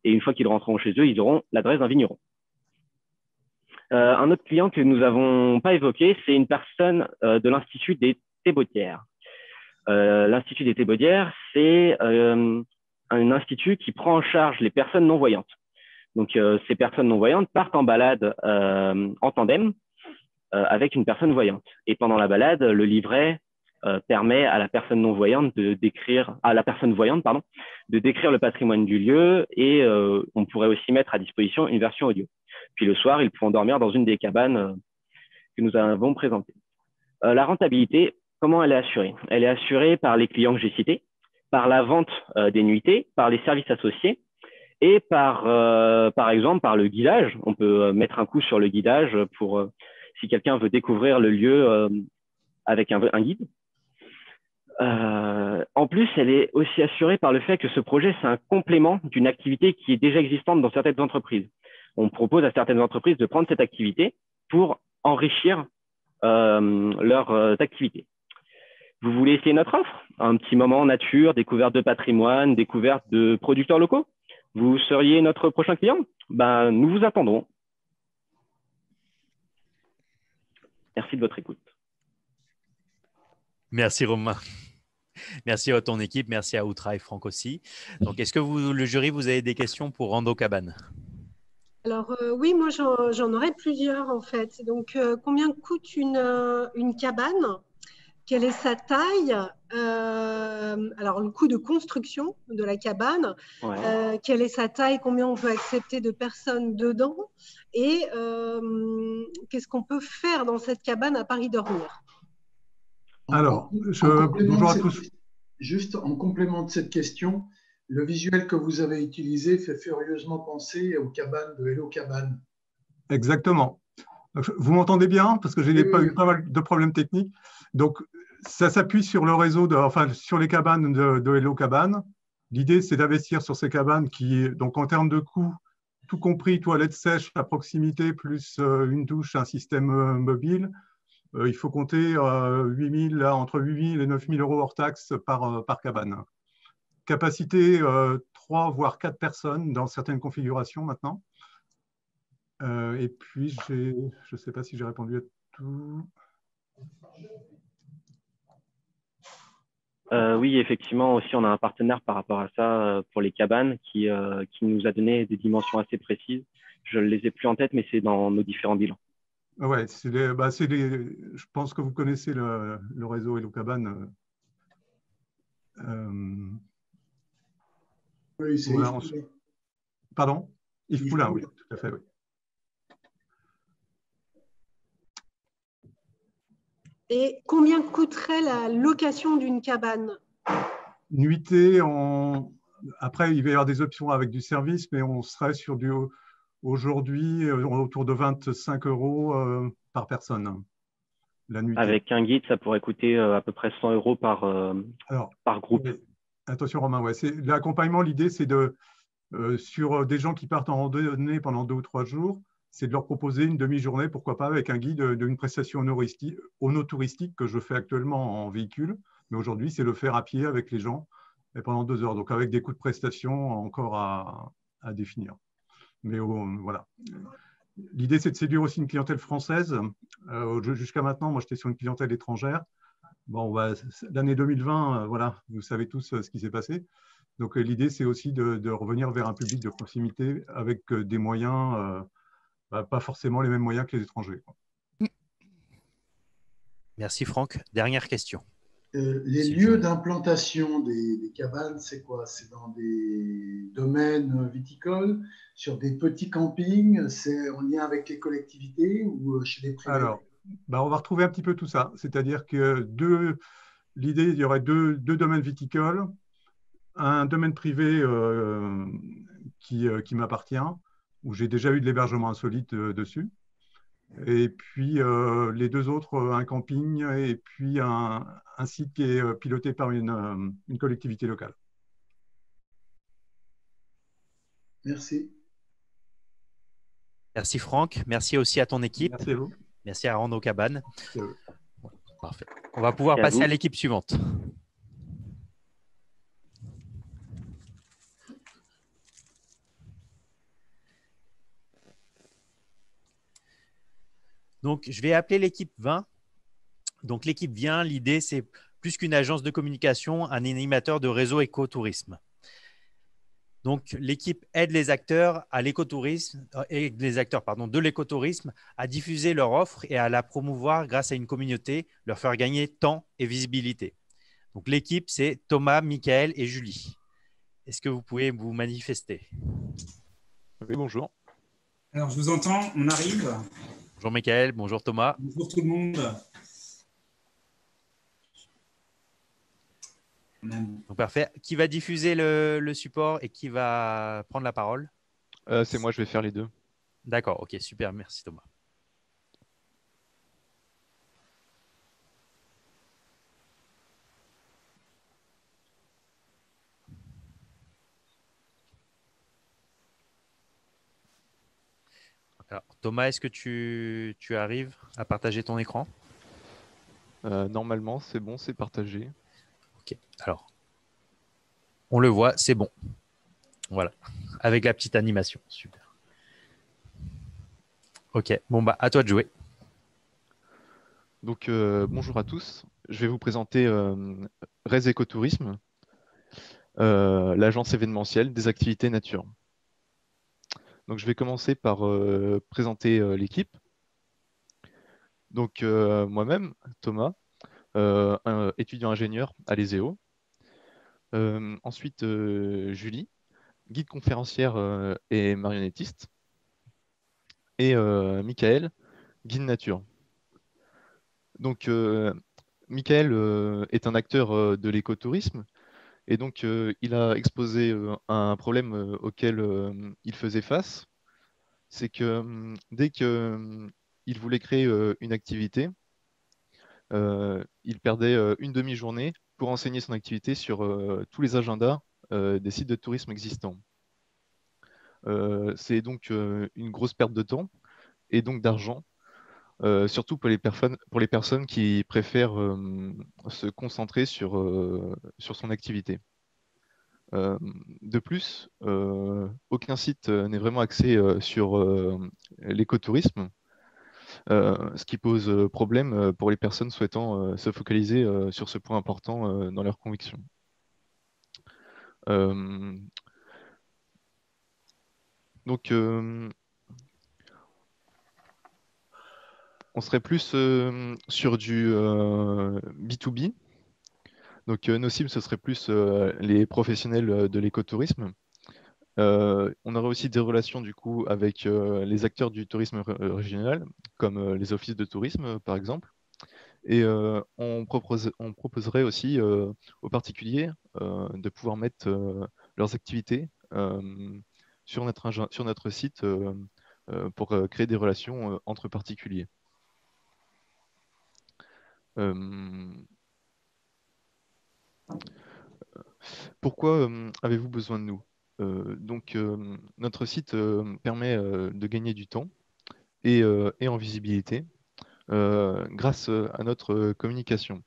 Et une fois qu'ils rentreront chez eux, ils auront l'adresse d'un vigneron. Un autre client que nous n'avons pas évoqué, c'est une personne de l'Institut des Thébaudières. L'Institut des Thébaudières, c'est un institut qui prend en charge les personnes non-voyantes. Donc, ces personnes non-voyantes partent en balade en tandem avec une personne voyante. Et pendant la balade, le livret permet à la personne non-voyante de décrire, de décrire le patrimoine du lieu et on pourrait aussi mettre à disposition une version audio. Puis le soir, ils pourront dormir dans une des cabanes que nous avons présentées. La rentabilité, comment elle est assurée? Elle est assurée par les clients que j'ai cités, par la vente des nuitées, par les services associés et par exemple par le guidage. On peut mettre un coup sur le guidage pour si quelqu'un veut découvrir le lieu avec un guide. En plus, elle est aussi assurée par le fait que ce projet, c'est un complément d'une activité qui est déjà existante dans certaines entreprises. On propose à certaines entreprises de prendre cette activité pour enrichir leur activité. Vous voulez essayer notre offre? Un petit moment nature, découverte de patrimoine, découverte de producteurs locaux? Vous seriez notre prochain client? Ben, nous vous attendrons. Merci de votre écoute. Merci Romain. Merci à ton équipe, merci à Outra et Franck aussi. Donc, est-ce que vous, le jury, vous avez des questions pour Rando Cabane? Alors oui, moi j'en aurais plusieurs en fait. Donc combien coûte une cabane? Quelle est sa taille? Alors le coût de construction de la cabane, Ouais. quelle est sa taille? Combien on peut accepter de personnes dedans? Et qu'est-ce qu'on peut faire dans cette cabane à part y dormir? Alors, bonjour à tous. Juste en complément de cette question, le visuel que vous avez utilisé fait furieusement penser aux cabanes de Hello Cabane. Exactement. Vous m'entendez bien? Parce que j'ai eu pas mal de problèmes techniques. Donc, ça s'appuie sur le réseau, sur les cabanes de Hello Cabane. L'idée, c'est d'investir sur ces cabanes qui, donc en termes de coûts, tout compris, toilettes sèches à proximité, plus une douche, un système mobile, il faut compter entre 8 000 et 9 000 euros hors taxes par cabane. Capacité 3 voire 4 personnes dans certaines configurations maintenant. Et puis, je ne sais pas si j'ai répondu à tout. Oui, effectivement, aussi, on a un partenaire par rapport à ça pour les cabanes qui nous a donné des dimensions assez précises. Je ne les ai plus en tête, mais c'est dans nos différents bilans. Ouais, je pense que vous connaissez le réseau Hello Cabane. Oui, c'est voilà, Yves Poulain. Pardon? Yves Poulain, oui, tout à fait, oui. Et combien coûterait la location d'une cabane? Nuitée, après, il va y avoir des options avec du service, mais on serait sur aujourd'hui autour de 25 euros par personne. La nuitée. Avec un guide, ça pourrait coûter à peu près 100 euros par groupe. Attention Romain, ouais, l'accompagnement, l'idée c'est sur des gens qui partent en randonnée pendant 2 ou 3 jours, c'est de leur proposer une demi-journée, pourquoi pas, avec un guide d'une prestation onotouristique que je fais actuellement en véhicule. Mais aujourd'hui, c'est le faire à pied avec les gens et pendant 2 heures. Donc, avec des coûts de prestation encore à définir. Mais voilà. L'idée, c'est de séduire aussi une clientèle française. Jusqu'à maintenant, moi, j'étais sur une clientèle étrangère. Bon, l'année 2020, voilà, vous savez tous ce qui s'est passé. Donc, l'idée, c'est aussi de revenir vers un public de proximité avec des moyens, pas forcément les mêmes moyens que les étrangers. Merci Franck. Dernière question. Les lieux d'implantation des cabanes, c'est quoi? C'est dans des domaines viticoles, sur des petits campings, c'est en lien avec les collectivités ou chez les privés? Alors, on va retrouver un petit peu tout ça. C'est-à-dire que l'idée, il y aurait deux domaines viticoles, un domaine privé qui m'appartient, où j'ai déjà eu de l'hébergement insolite dessus. Et puis les 2 autres, un camping et puis un site qui est piloté par une collectivité locale. Merci. Merci Franck. Merci aussi à ton équipe. Merci à vous. Merci à Rando Cabane. Merci à vous. Parfait. On va pouvoir passer à l'équipe suivante. Donc, je vais appeler l'équipe 20. Donc, l'équipe vient. L'idée, c'est plus qu'une agence de communication, un animateur de réseau écotourisme. Donc, l'équipe aide les acteurs à l'écotourisme et les acteurs de l'écotourisme à diffuser leur offre et à la promouvoir grâce à une communauté, leur faire gagner temps et visibilité. Donc, l'équipe, c'est Thomas, Michael et Julie. Est-ce que vous pouvez vous manifester? Oui, bonjour. Alors, je vous entends, on arrive. Bonjour Michael, bonjour Thomas. Bonjour tout le monde. Donc, parfait. Qui va diffuser le support et qui va prendre la parole? C'est moi, je vais faire les deux. D'accord, ok, super, merci Thomas. Alors, Thomas, est-ce que tu arrives à partager ton écran? Normalement, c'est bon, c'est partagé. Ok, alors, on le voit, c'est bon. Voilà, avec la petite animation, super. Ok, bon, à toi de jouer. Donc, bonjour à tous. Je vais vous présenter Res Écotourisme, l'agence événementielle des activités nature. Donc, je vais commencer par présenter l'équipe. Donc, moi-même, Thomas, un étudiant ingénieur à l'ESEO. Ensuite, Julie, guide conférencière et marionnettiste. Et Michael, guide nature. Donc, Michael est un acteur de l'écotourisme. Et donc, il a exposé un problème auquel il faisait face. C'est que dès qu'il voulait créer une activité, il perdait une demi-journée pour enseigner son activité sur tous les agendas des sites de tourisme existants. C'est donc une grosse perte de temps et donc d'argent, surtout pour les personnes qui préfèrent se concentrer sur son activité. De plus, aucun site n'est vraiment axé sur l'écotourisme, ce qui pose problème pour les personnes souhaitant se focaliser sur ce point important dans leurs convictions. Donc, on serait plus sur du B2B. Donc, nos cibles, ce serait plus les professionnels de l'écotourisme. On aurait aussi des relations du coup avec les acteurs du tourisme régional, comme les offices de tourisme, par exemple. Et on proposerait aussi aux particuliers de pouvoir mettre leurs activités sur notre site pour créer des relations entre particuliers. Pourquoi avez-vous besoin de nous? Donc, notre site permet de gagner du temps et en visibilité grâce à notre communication.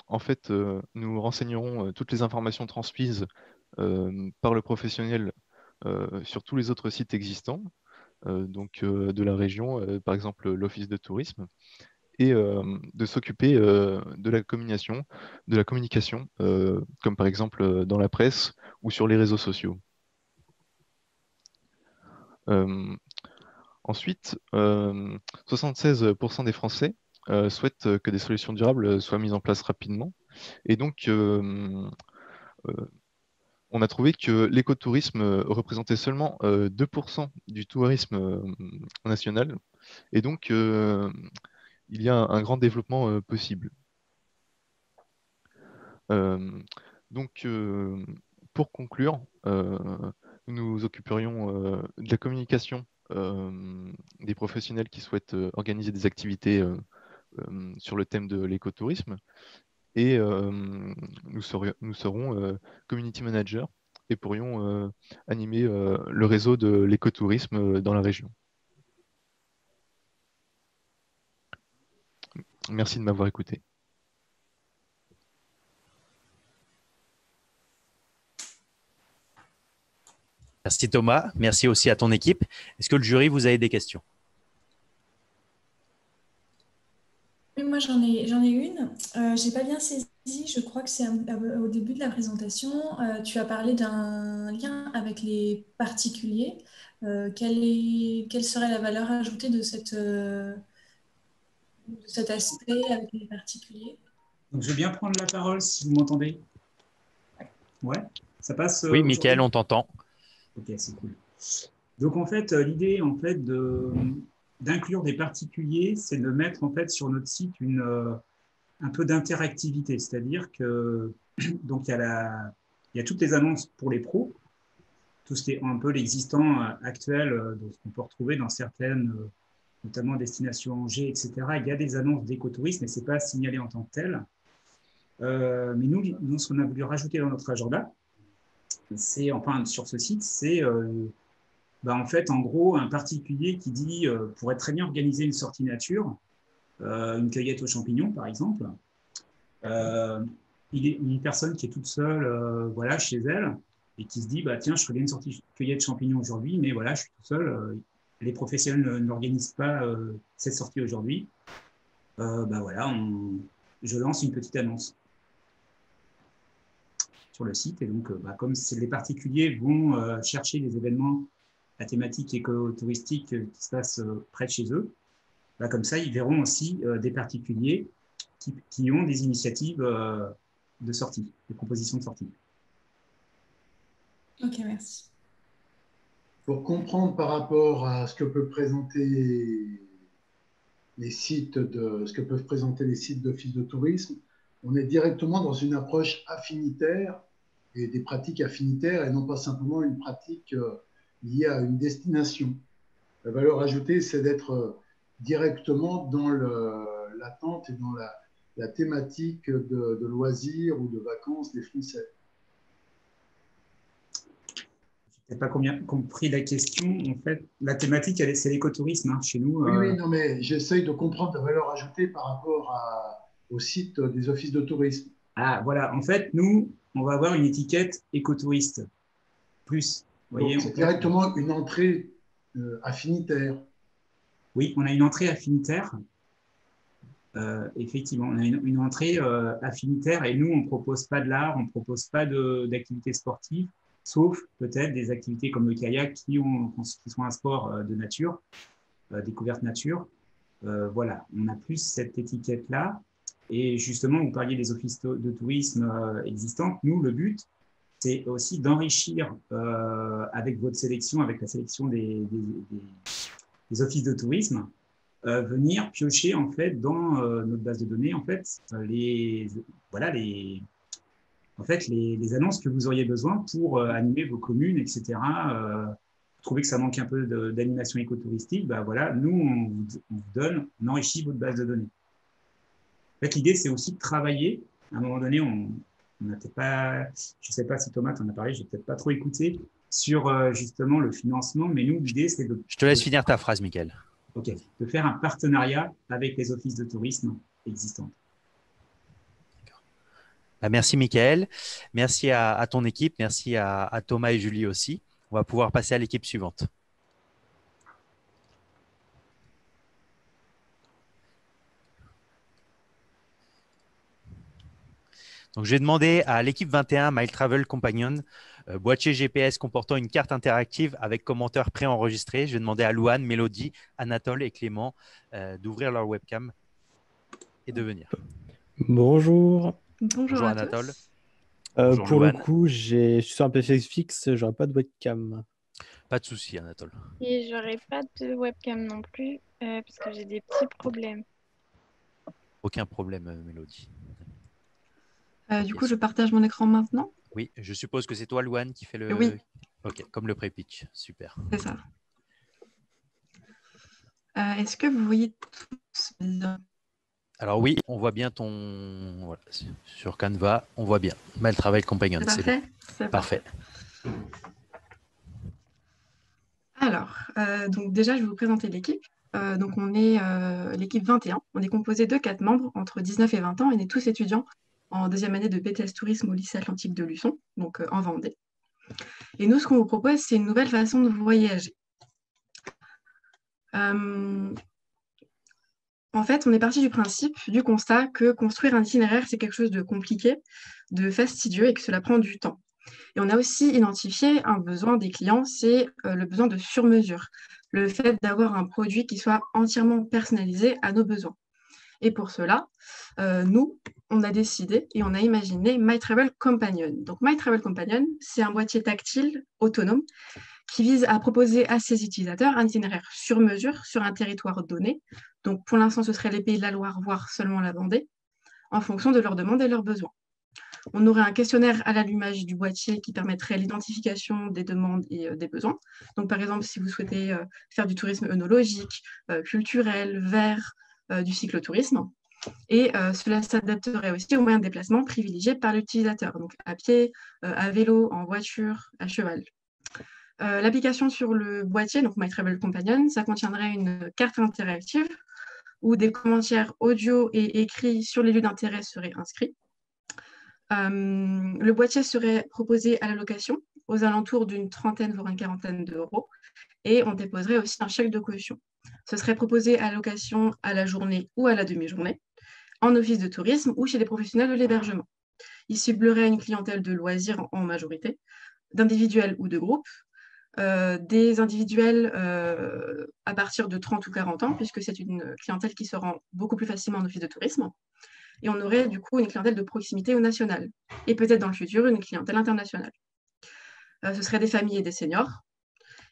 En fait, nous renseignerons toutes les informations transmises par le professionnel sur tous les autres sites existants, donc de la région, par exemple l'Office de tourisme, et de s'occuper de la communication, comme par exemple dans la presse ou sur les réseaux sociaux. Ensuite, 76% des Français souhaitent que des solutions durables soient mises en place rapidement. Et donc, on a trouvé que l'écotourisme représentait seulement 2% du tourisme national. Et donc, il y a un grand développement possible. Donc, pour conclure, nous nous occuperions de la communication des professionnels qui souhaitent organiser des activités sur le thème de l'écotourisme, et nous serons community managers et pourrions animer le réseau de l'écotourisme dans la région. Merci de m'avoir écouté. Merci Thomas, merci aussi à ton équipe. Est-ce que le jury, vous avez des questions? Oui, moi j'en ai une. J'ai pas bien saisi, je crois que c'est au début de la présentation. Tu as parlé d'un lien avec les particuliers. Quelle serait la valeur ajoutée de cet aspect avec les particuliers? Donc, je vais bien prendre la parole si vous m'entendez. Ouais, ça passe. Oui, Mickaël, on t'entend. Ok, c'est cool. Donc, en fait, l'idée d'inclure des particuliers, c'est de mettre en fait sur notre site un peu d'interactivité. C'est-à-dire que donc il y a toutes les annonces pour les pros, tout ce qui est un peu l'existant actuel, de ce qu'on peut retrouver dans certaines, notamment destinations Angers, etc. Il y a des annonces d'écotourisme, mais ce n'est pas signalé en tant que tel. Mais nous, ce qu'on a voulu rajouter dans notre agenda, c'est, enfin, sur ce site, c'est en fait, en gros, un particulier qui dit pourrait très bien organiser une sortie nature, une cueillette aux champignons, par exemple. Une personne qui est toute seule voilà, chez elle et qui se dit tiens, je ferais bien une sortie cueillette champignons aujourd'hui, mais voilà, je suis tout seul. Les professionnels n'organisent pas cette sortie aujourd'hui. Voilà, je lance une petite annonce sur le site. Et donc, comme les particuliers vont chercher des événements à thématique écotouristique qui se passent près de chez eux, comme ça, ils verront aussi des particuliers qui ont des initiatives de sortie, de propositions de sortie. Ok, merci. Pour comprendre par rapport à ce que peuvent présenter les sites d'office de tourisme, on est directement dans une approche affinitaire et des pratiques affinitaires et non pas simplement une pratique liée à une destination. La valeur ajoutée, c'est d'être directement dans l'attente et dans la thématique de loisirs ou de vacances des Français. Je n'ai pas compris la question. En fait, la thématique, c'est l'écotourisme chez nous. Oui, non, mais j'essaye de comprendre la valeur ajoutée par rapport au site des offices de tourisme. Ah, voilà. En fait, nous, on va avoir une étiquette écotouriste plus. C'est directement une entrée affinitaire. Oui, on a une entrée affinitaire. Effectivement, on a une entrée affinitaire et nous, on ne propose pas de l'art, on ne propose pas d'activités sportives, sauf peut-être des activités comme le kayak qui sont un sport de nature, découverte nature. Voilà, on a plus cette étiquette-là. Et justement, vous parliez des offices de tourisme existants. Nous, le but, c'est aussi d'enrichir avec votre sélection, avec la sélection des offices de tourisme, venir piocher en fait dans notre base de données en fait les annonces que vous auriez besoin pour animer vos communes, etc. Vous trouvez que ça manque un peu d'animation écotouristique, voilà, nous on enrichit votre base de données. En fait, l'idée c'est aussi de travailler. À un moment donné, on n'a peut-être pas, je ne sais pas si Thomas t'en a parlé, je n'ai peut-être pas trop écouté sur justement le financement, mais nous l'idée c'est de. Je te laisse finir ta phrase, Mickaël. Ok, de faire un partenariat avec les offices de tourisme existants. Merci Mickaël, merci à ton équipe, merci à Thomas et Julie aussi. On va pouvoir passer à l'équipe suivante. Donc, je vais demander à l'équipe 21 My Travel Companion, boîtier GPS comportant une carte interactive avec commentaires préenregistrés. Je vais demander à Louane, Mélodie, Anatole et Clément d'ouvrir leur webcam et de venir. Bonjour. Bonjour Anatole. Bonjour pour Louane. le coup, je suis sur un PC fixe, j'aurai pas de webcam. Pas de souci, Anatole. Et j'aurai pas de webcam non plus, parce que j'ai des petits problèmes. Aucun problème, Mélodie. Du coup, je partage mon écran maintenant. Oui, je suppose que c'est toi, Louane, qui fait le… Oui. Ok, comme le pré-pitch. Super. C'est ça. Est-ce que vous voyez tous bien? Alors oui, on voit bien ton… Voilà, sur Canva, on voit bien. My Travel Companion. C'est parfait. C'est parfait. Alors, donc déjà, je vais vous présenter l'équipe. Donc, on est l'équipe 21. On est composé de 4 membres entre 19 et 20 ans. On est tous étudiants en deuxième année de BTS Tourisme au lycée Atlantique de Luçon, donc en Vendée. Et nous, ce qu'on vous propose, c'est une nouvelle façon de voyager. En fait, on est parti du principe, du constat que construire un itinéraire, c'est quelque chose de compliqué, de fastidieux et que cela prend du temps. Et on a aussi identifié un besoin des clients, c'est le besoin de sur-mesure, le fait d'avoir un produit qui soit entièrement personnalisé à nos besoins. Et pour cela, nous, on a décidé et on a imaginé My Travel Companion. Donc My Travel Companion, c'est un boîtier tactile autonome qui vise à proposer à ses utilisateurs un itinéraire sur mesure sur un territoire donné. Donc pour l'instant, ce serait les Pays de la Loire, voire seulement la Vendée, en fonction de leurs demandes et leurs besoins. On aurait un questionnaire à l'allumage du boîtier qui permettrait l'identification des demandes et des besoins. Donc par exemple, si vous souhaitez faire du tourisme œnologique, culturel, vert, du cyclotourisme. Et cela s'adapterait aussi aux moyens de déplacement privilégiés par l'utilisateur, donc à pied, à vélo, en voiture, à cheval. L'application sur le boîtier, donc My Travel Companion, ça contiendrait une carte interactive où des commentaires audio et écrits sur les lieux d'intérêt seraient inscrits. Le boîtier serait proposé à la location aux alentours d'une trentaine, voire une quarantaine d'euros, et on déposerait aussi un chèque de caution. Ce serait proposé à la location à la journée ou à la demi-journée, en office de tourisme ou chez des professionnels de l'hébergement. Il ciblerait une clientèle de loisirs en majorité, d'individuels ou de groupes, des individuels à partir de 30 ou 40 ans, puisque c'est une clientèle qui se rend beaucoup plus facilement en office de tourisme. Et on aurait du coup une clientèle de proximité ou nationale, et peut-être dans le futur une clientèle internationale. Ce seraient des familles et des seniors.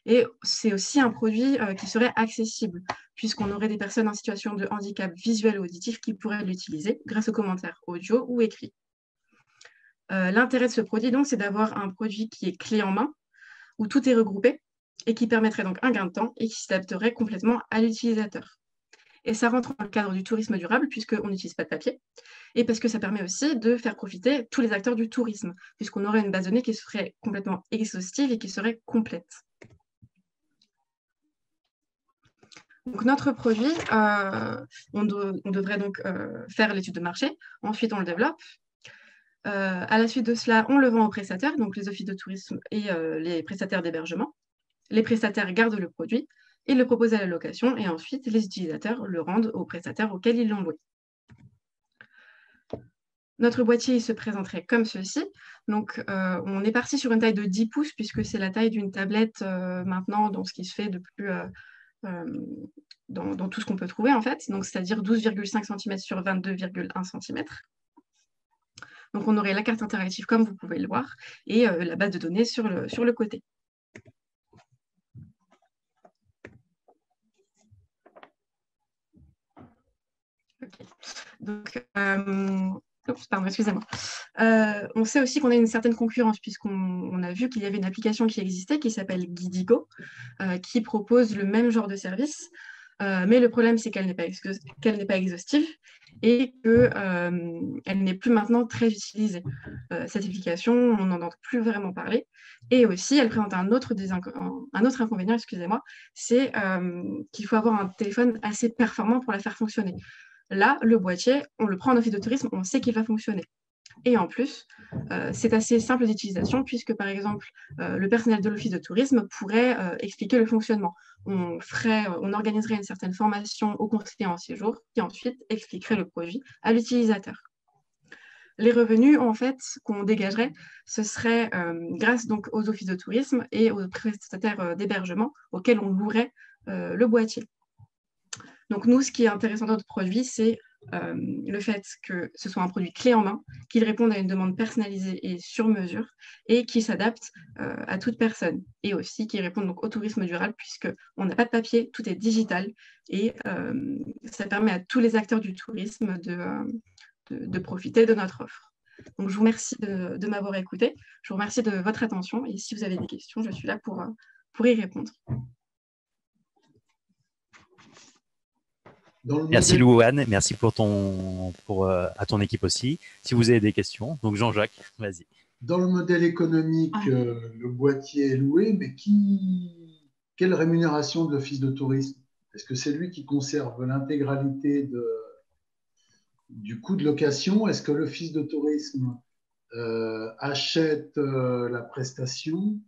Et c'est aussi un produit qui serait accessible, puisqu'on aurait des personnes en situation de handicap visuel ou auditif qui pourraient l'utiliser grâce aux commentaires audio ou écrits. L'intérêt de ce produit, donc, c'est d'avoir un produit qui est clé en main, où tout est regroupé, et qui permettrait donc un gain de temps et qui s'adapterait complètement à l'utilisateur. Et ça rentre dans le cadre du tourisme durable, puisqu'on n'utilise pas de papier, et parce que ça permet aussi de faire profiter tous les acteurs du tourisme, puisqu'on aurait une base de données qui serait complètement exhaustive et qui serait complète. Donc, notre produit, on devrait donc faire l'étude de marché. Ensuite, on le développe. À la suite de cela, on le vend aux prestataires, donc les offices de tourisme et les prestataires d'hébergement. Les prestataires gardent le produit, ils le proposent à la location et ensuite, les utilisateurs le rendent aux prestataires auxquels ils l'ont loué. Notre boîtier il se présenterait comme ceci. Donc, on est parti sur une taille de 10 pouces puisque c'est la taille d'une tablette maintenant dans ce qui se fait de plus… dans tout ce qu'on peut trouver en fait, donc c'est-à-dire 12,5 cm sur 22,1 cm. Donc on aurait la carte interactive comme vous pouvez le voir et la base de données sur le côté. Okay. Donc, pardon, excusez-moi. On sait aussi qu'on a une certaine concurrence puisqu'on a vu qu'il y avait une application qui existait qui s'appelle Guidigo qui propose le même genre de service, mais le problème c'est qu'elle n'est pas exhaustive et qu'elle n'est plus maintenant très utilisée. Cette application, on n'en entend plus vraiment parler. Et aussi, elle présente un autre inconvénient, excusez-moi, c'est qu'il faut avoir un téléphone assez performant pour la faire fonctionner. Là, le boîtier, on le prend en office de tourisme, on sait qu'il va fonctionner. Et en plus, c'est assez simple d'utilisation puisque, par exemple, le personnel de l'Office de tourisme pourrait expliquer le fonctionnement. On organiserait une certaine formation au conseiller en séjour qui ensuite expliquerait le produit à l'utilisateur. Les revenus, en fait, qu'on dégagerait, ce serait grâce donc aux offices de tourisme et aux prestataires d'hébergement auxquels on louerait le boîtier. Donc nous, ce qui est intéressant dans notre produit, c'est le fait que ce soit un produit clé en main, qu'il réponde à une demande personnalisée et sur mesure et qui s'adapte à toute personne. Et aussi qu'il réponde donc au tourisme durable puisqu'on n'a pas de papier, tout est digital et ça permet à tous les acteurs du tourisme de profiter de notre offre. Donc, je vous remercie de m'avoir écouté. Je vous remercie de votre attention. Et si vous avez des questions, je suis là pour y répondre. Merci Louane. Merci à ton équipe aussi. Si vous avez des questions, donc Jean-Jacques, vas-y. Dans le modèle économique, le boîtier est loué, mais quelle rémunération de l'Office de tourisme? Est-ce que c'est lui qui conserve l'intégralité du coût de location? Est-ce que l'Office de tourisme achète la prestation?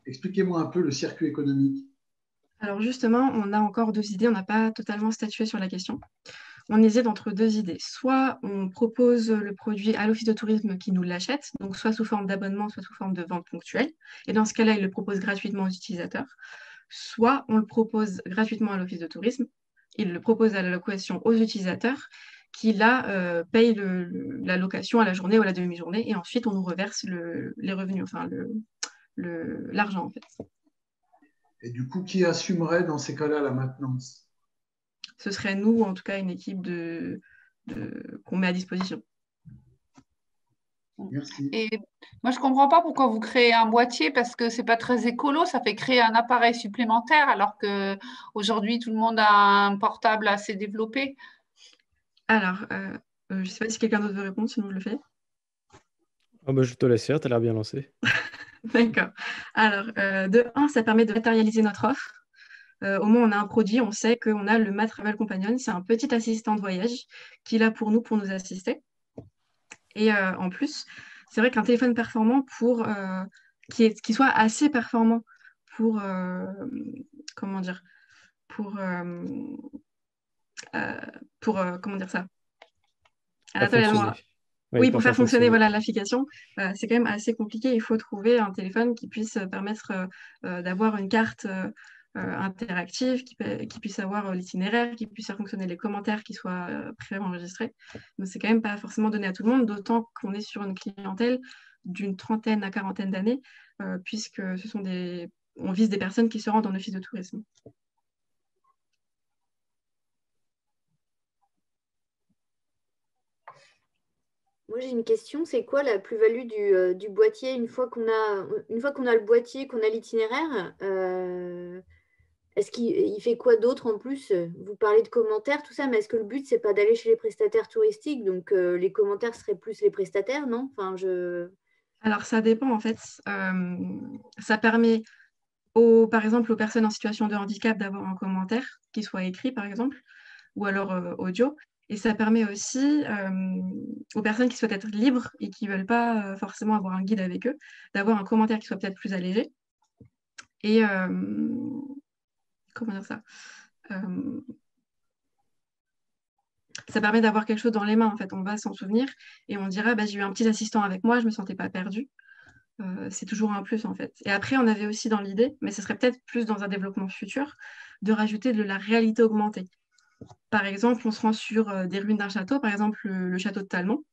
Expliquez-moi un peu le circuit économique. Alors justement, on a encore deux idées. On n'a pas totalement statué sur la question. On hésite entre deux idées. Soit on propose le produit à l'Office de tourisme qui nous l'achète, donc soit sous forme d'abonnement, soit sous forme de vente ponctuelle. Et dans ce cas-là, il le propose gratuitement aux utilisateurs. Soit on le propose gratuitement à l'Office de tourisme. Il le propose à la location aux utilisateurs qui, là, payent la location à la journée ou à la demi-journée et ensuite, on nous reverse les revenus, enfin l'argent, en fait. Et du coup, qui assumerait dans ces cas-là la maintenance? Ce serait nous, en tout cas, une équipe qu'on met à disposition. Merci. Et moi, je ne comprends pas pourquoi vous créez un boîtier parce que ce n'est pas très écolo, ça fait créer un appareil supplémentaire alors qu'aujourd'hui, tout le monde a un portable assez développé. Alors, je ne sais pas si quelqu'un d'autre veut répondre, sinon je le fais. Oh bah, je te laisse faire, tu as l'air bien lancé. D'accord. Alors, de un, ça permet de matérialiser notre offre. Au moins, on a un produit, on sait qu'on a le Mat Travel Companion. C'est un petit assistant de voyage qui est là pour nous assister. Et en plus, c'est vrai qu'un téléphone performant qui soit assez performant pour comment dire comment dire ça Oui, pour faire fonctionner voilà, l'application, c'est quand même assez compliqué. Il faut trouver un téléphone qui puisse permettre d'avoir une carte interactive, qui puisse avoir l'itinéraire, qui puisse faire fonctionner les commentaires qui soient pré-enregistrés. Donc, c'est quand même pas forcément donné à tout le monde, d'autant qu'on est sur une clientèle d'une trentaine à quarantaine d'années, puisque on vise des personnes qui se rendent en office de tourisme. Moi, j'ai une question. C'est quoi la plus-value du boîtier une fois qu'on a le boîtier, qu'on a l'itinéraire est-ce qu'il fait quoi d'autre en plus? Vous parlez de commentaires, tout ça, mais est-ce que le but, c'est pas d'aller chez les prestataires touristiques? Donc, les commentaires seraient plus les prestataires, non? Alors, ça dépend, en fait. Ça permet, par exemple, aux personnes en situation de handicap d'avoir un commentaire qui soit écrit, par exemple, ou alors audio. Et ça permet aussi aux personnes qui souhaitent être libres et qui ne veulent pas forcément avoir un guide avec eux, d'avoir un commentaire qui soit peut-être plus allégé. Et comment dire ça? Ça permet d'avoir quelque chose dans les mains, en fait. On va s'en souvenir et on dira, j'ai eu un petit assistant avec moi, je ne me sentais pas perdue. C'est toujours un plus, en fait. Et après, on avait aussi dans l'idée, mais ce serait peut-être plus dans un développement futur, de rajouter de la réalité augmentée. Par exemple, on se rend sur des ruines d'un château, par exemple le château de Talmont,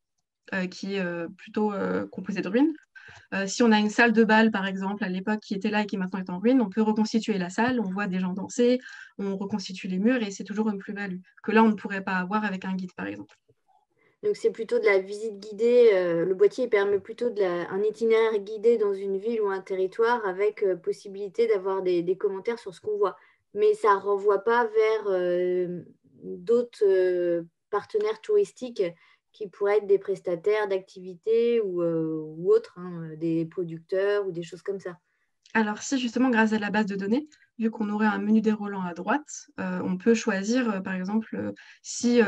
qui est plutôt composé de ruines. Si on a une salle de bal, par exemple, à l'époque qui était là et qui maintenant est en ruine, on peut reconstituer la salle, on voit des gens danser, on reconstitue les murs et c'est toujours une plus-value que là, on ne pourrait pas avoir avec un guide, par exemple. Donc, c'est plutôt de la visite guidée. Le boîtier permet plutôt un itinéraire guidé dans une ville ou un territoire avec possibilité d'avoir des commentaires sur ce qu'on voit. Mais ça ne renvoie pas vers d'autres partenaires touristiques qui pourraient être des prestataires d'activités ou autres, des producteurs ou des choses comme ça. Alors si justement, grâce à la base de données, vu qu'on aurait un menu déroulant à droite, on peut choisir, par exemple, si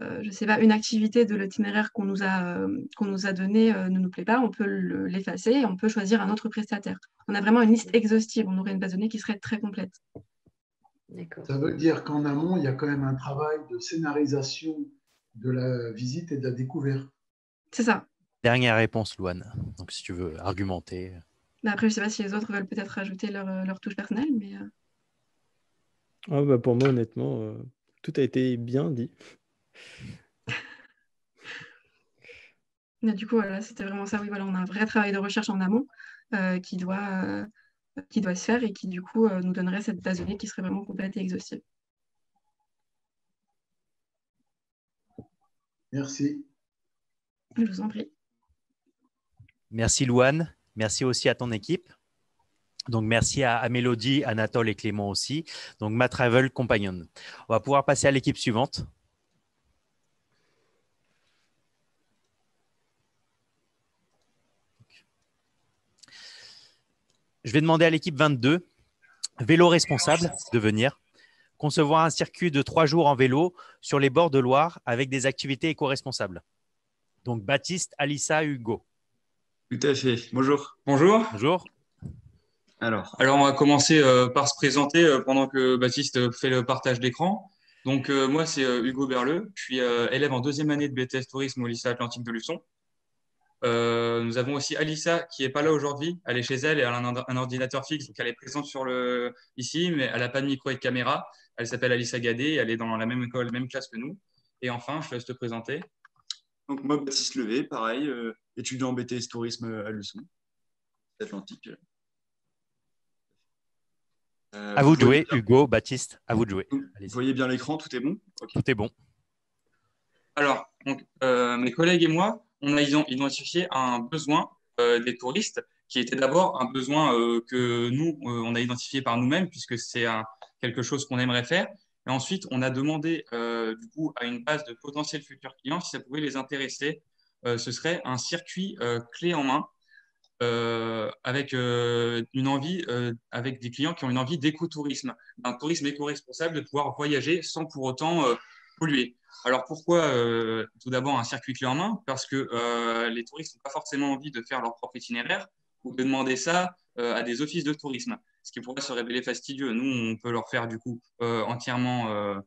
je ne sais pas, une activité de l'itinéraire qu'on nous a donné ne nous plaît pas, on peut l'effacer et on peut choisir un autre prestataire. On a vraiment une liste exhaustive, on aurait une base de données qui serait très complète. Ça veut dire qu'en amont, il y a quand même un travail de scénarisation de la visite et de la découverte. C'est ça. Dernière réponse, Louane. Donc, si tu veux argumenter. Mais après, je ne sais pas si les autres veulent peut-être rajouter leur touche personnelle, mais... Ah, bah, pour moi, honnêtement, tout a été bien dit. Mais du coup, voilà, c'était vraiment ça. Oui, voilà, on a un vrai travail de recherche en amont qui doit se faire et qui, du coup, nous donnerait cette base de données qui serait vraiment complète et exhaustive. Merci. Je vous en prie. Merci, Louane. Merci aussi à ton équipe. Donc, merci à Mélodie, Anatole et Clément aussi. Donc, Ma Travel Companion. On va pouvoir passer à l'équipe suivante. Je vais demander à l'équipe 22, vélo responsable, de venir concevoir un circuit de 3 jours en vélo sur les bords de Loire avec des activités éco-responsables. Donc, Baptiste, Alissa, Hugo. Tout à fait. Bonjour. Bonjour. Bonjour. Alors, on va commencer par se présenter pendant que Baptiste fait le partage d'écran. Donc, moi, c'est Hugo Berleux. Je suis élève en 2e année de BTS Tourisme au lycée Atlantique de Luçon. Nous avons aussi Alissa qui n'est pas là aujourd'hui. Elle est chez elle et elle a un ordinateur fixe. Donc, elle est présente ici, mais elle n'a pas de micro et de caméra. Elle s'appelle Alissa Gadet. Elle est dans la même école, même classe que nous. Et enfin, je te laisse te présenter. Donc, moi, Baptiste Levé, pareil, étudiant en BTS Tourisme à Luçon, Atlantique. À vous de jouer, Hugo, Baptiste, à vous de jouer. Vous voyez bien l'écran, tout est bon? Tout est bon. Alors, donc, mes collègues et moi, on a identifié un besoin des touristes qui était d'abord un besoin que nous, on a identifié par nous-mêmes puisque c'est quelque chose qu'on aimerait faire. Et ensuite, on a demandé du coup à une base de potentiels futurs clients si ça pouvait les intéresser. Ce serait un circuit clé en main avec une envie, avec des clients qui ont une envie d'écotourisme, d'un tourisme éco-responsable, de pouvoir voyager sans pour autant polluer. Alors pourquoi tout d'abord un circuit clé en main? Parce que les touristes n'ont pas forcément envie de faire leur propre itinéraire ou de demander ça à des offices de tourisme, ce qui pourrait se révéler fastidieux. Nous, on peut leur faire du coup entièrement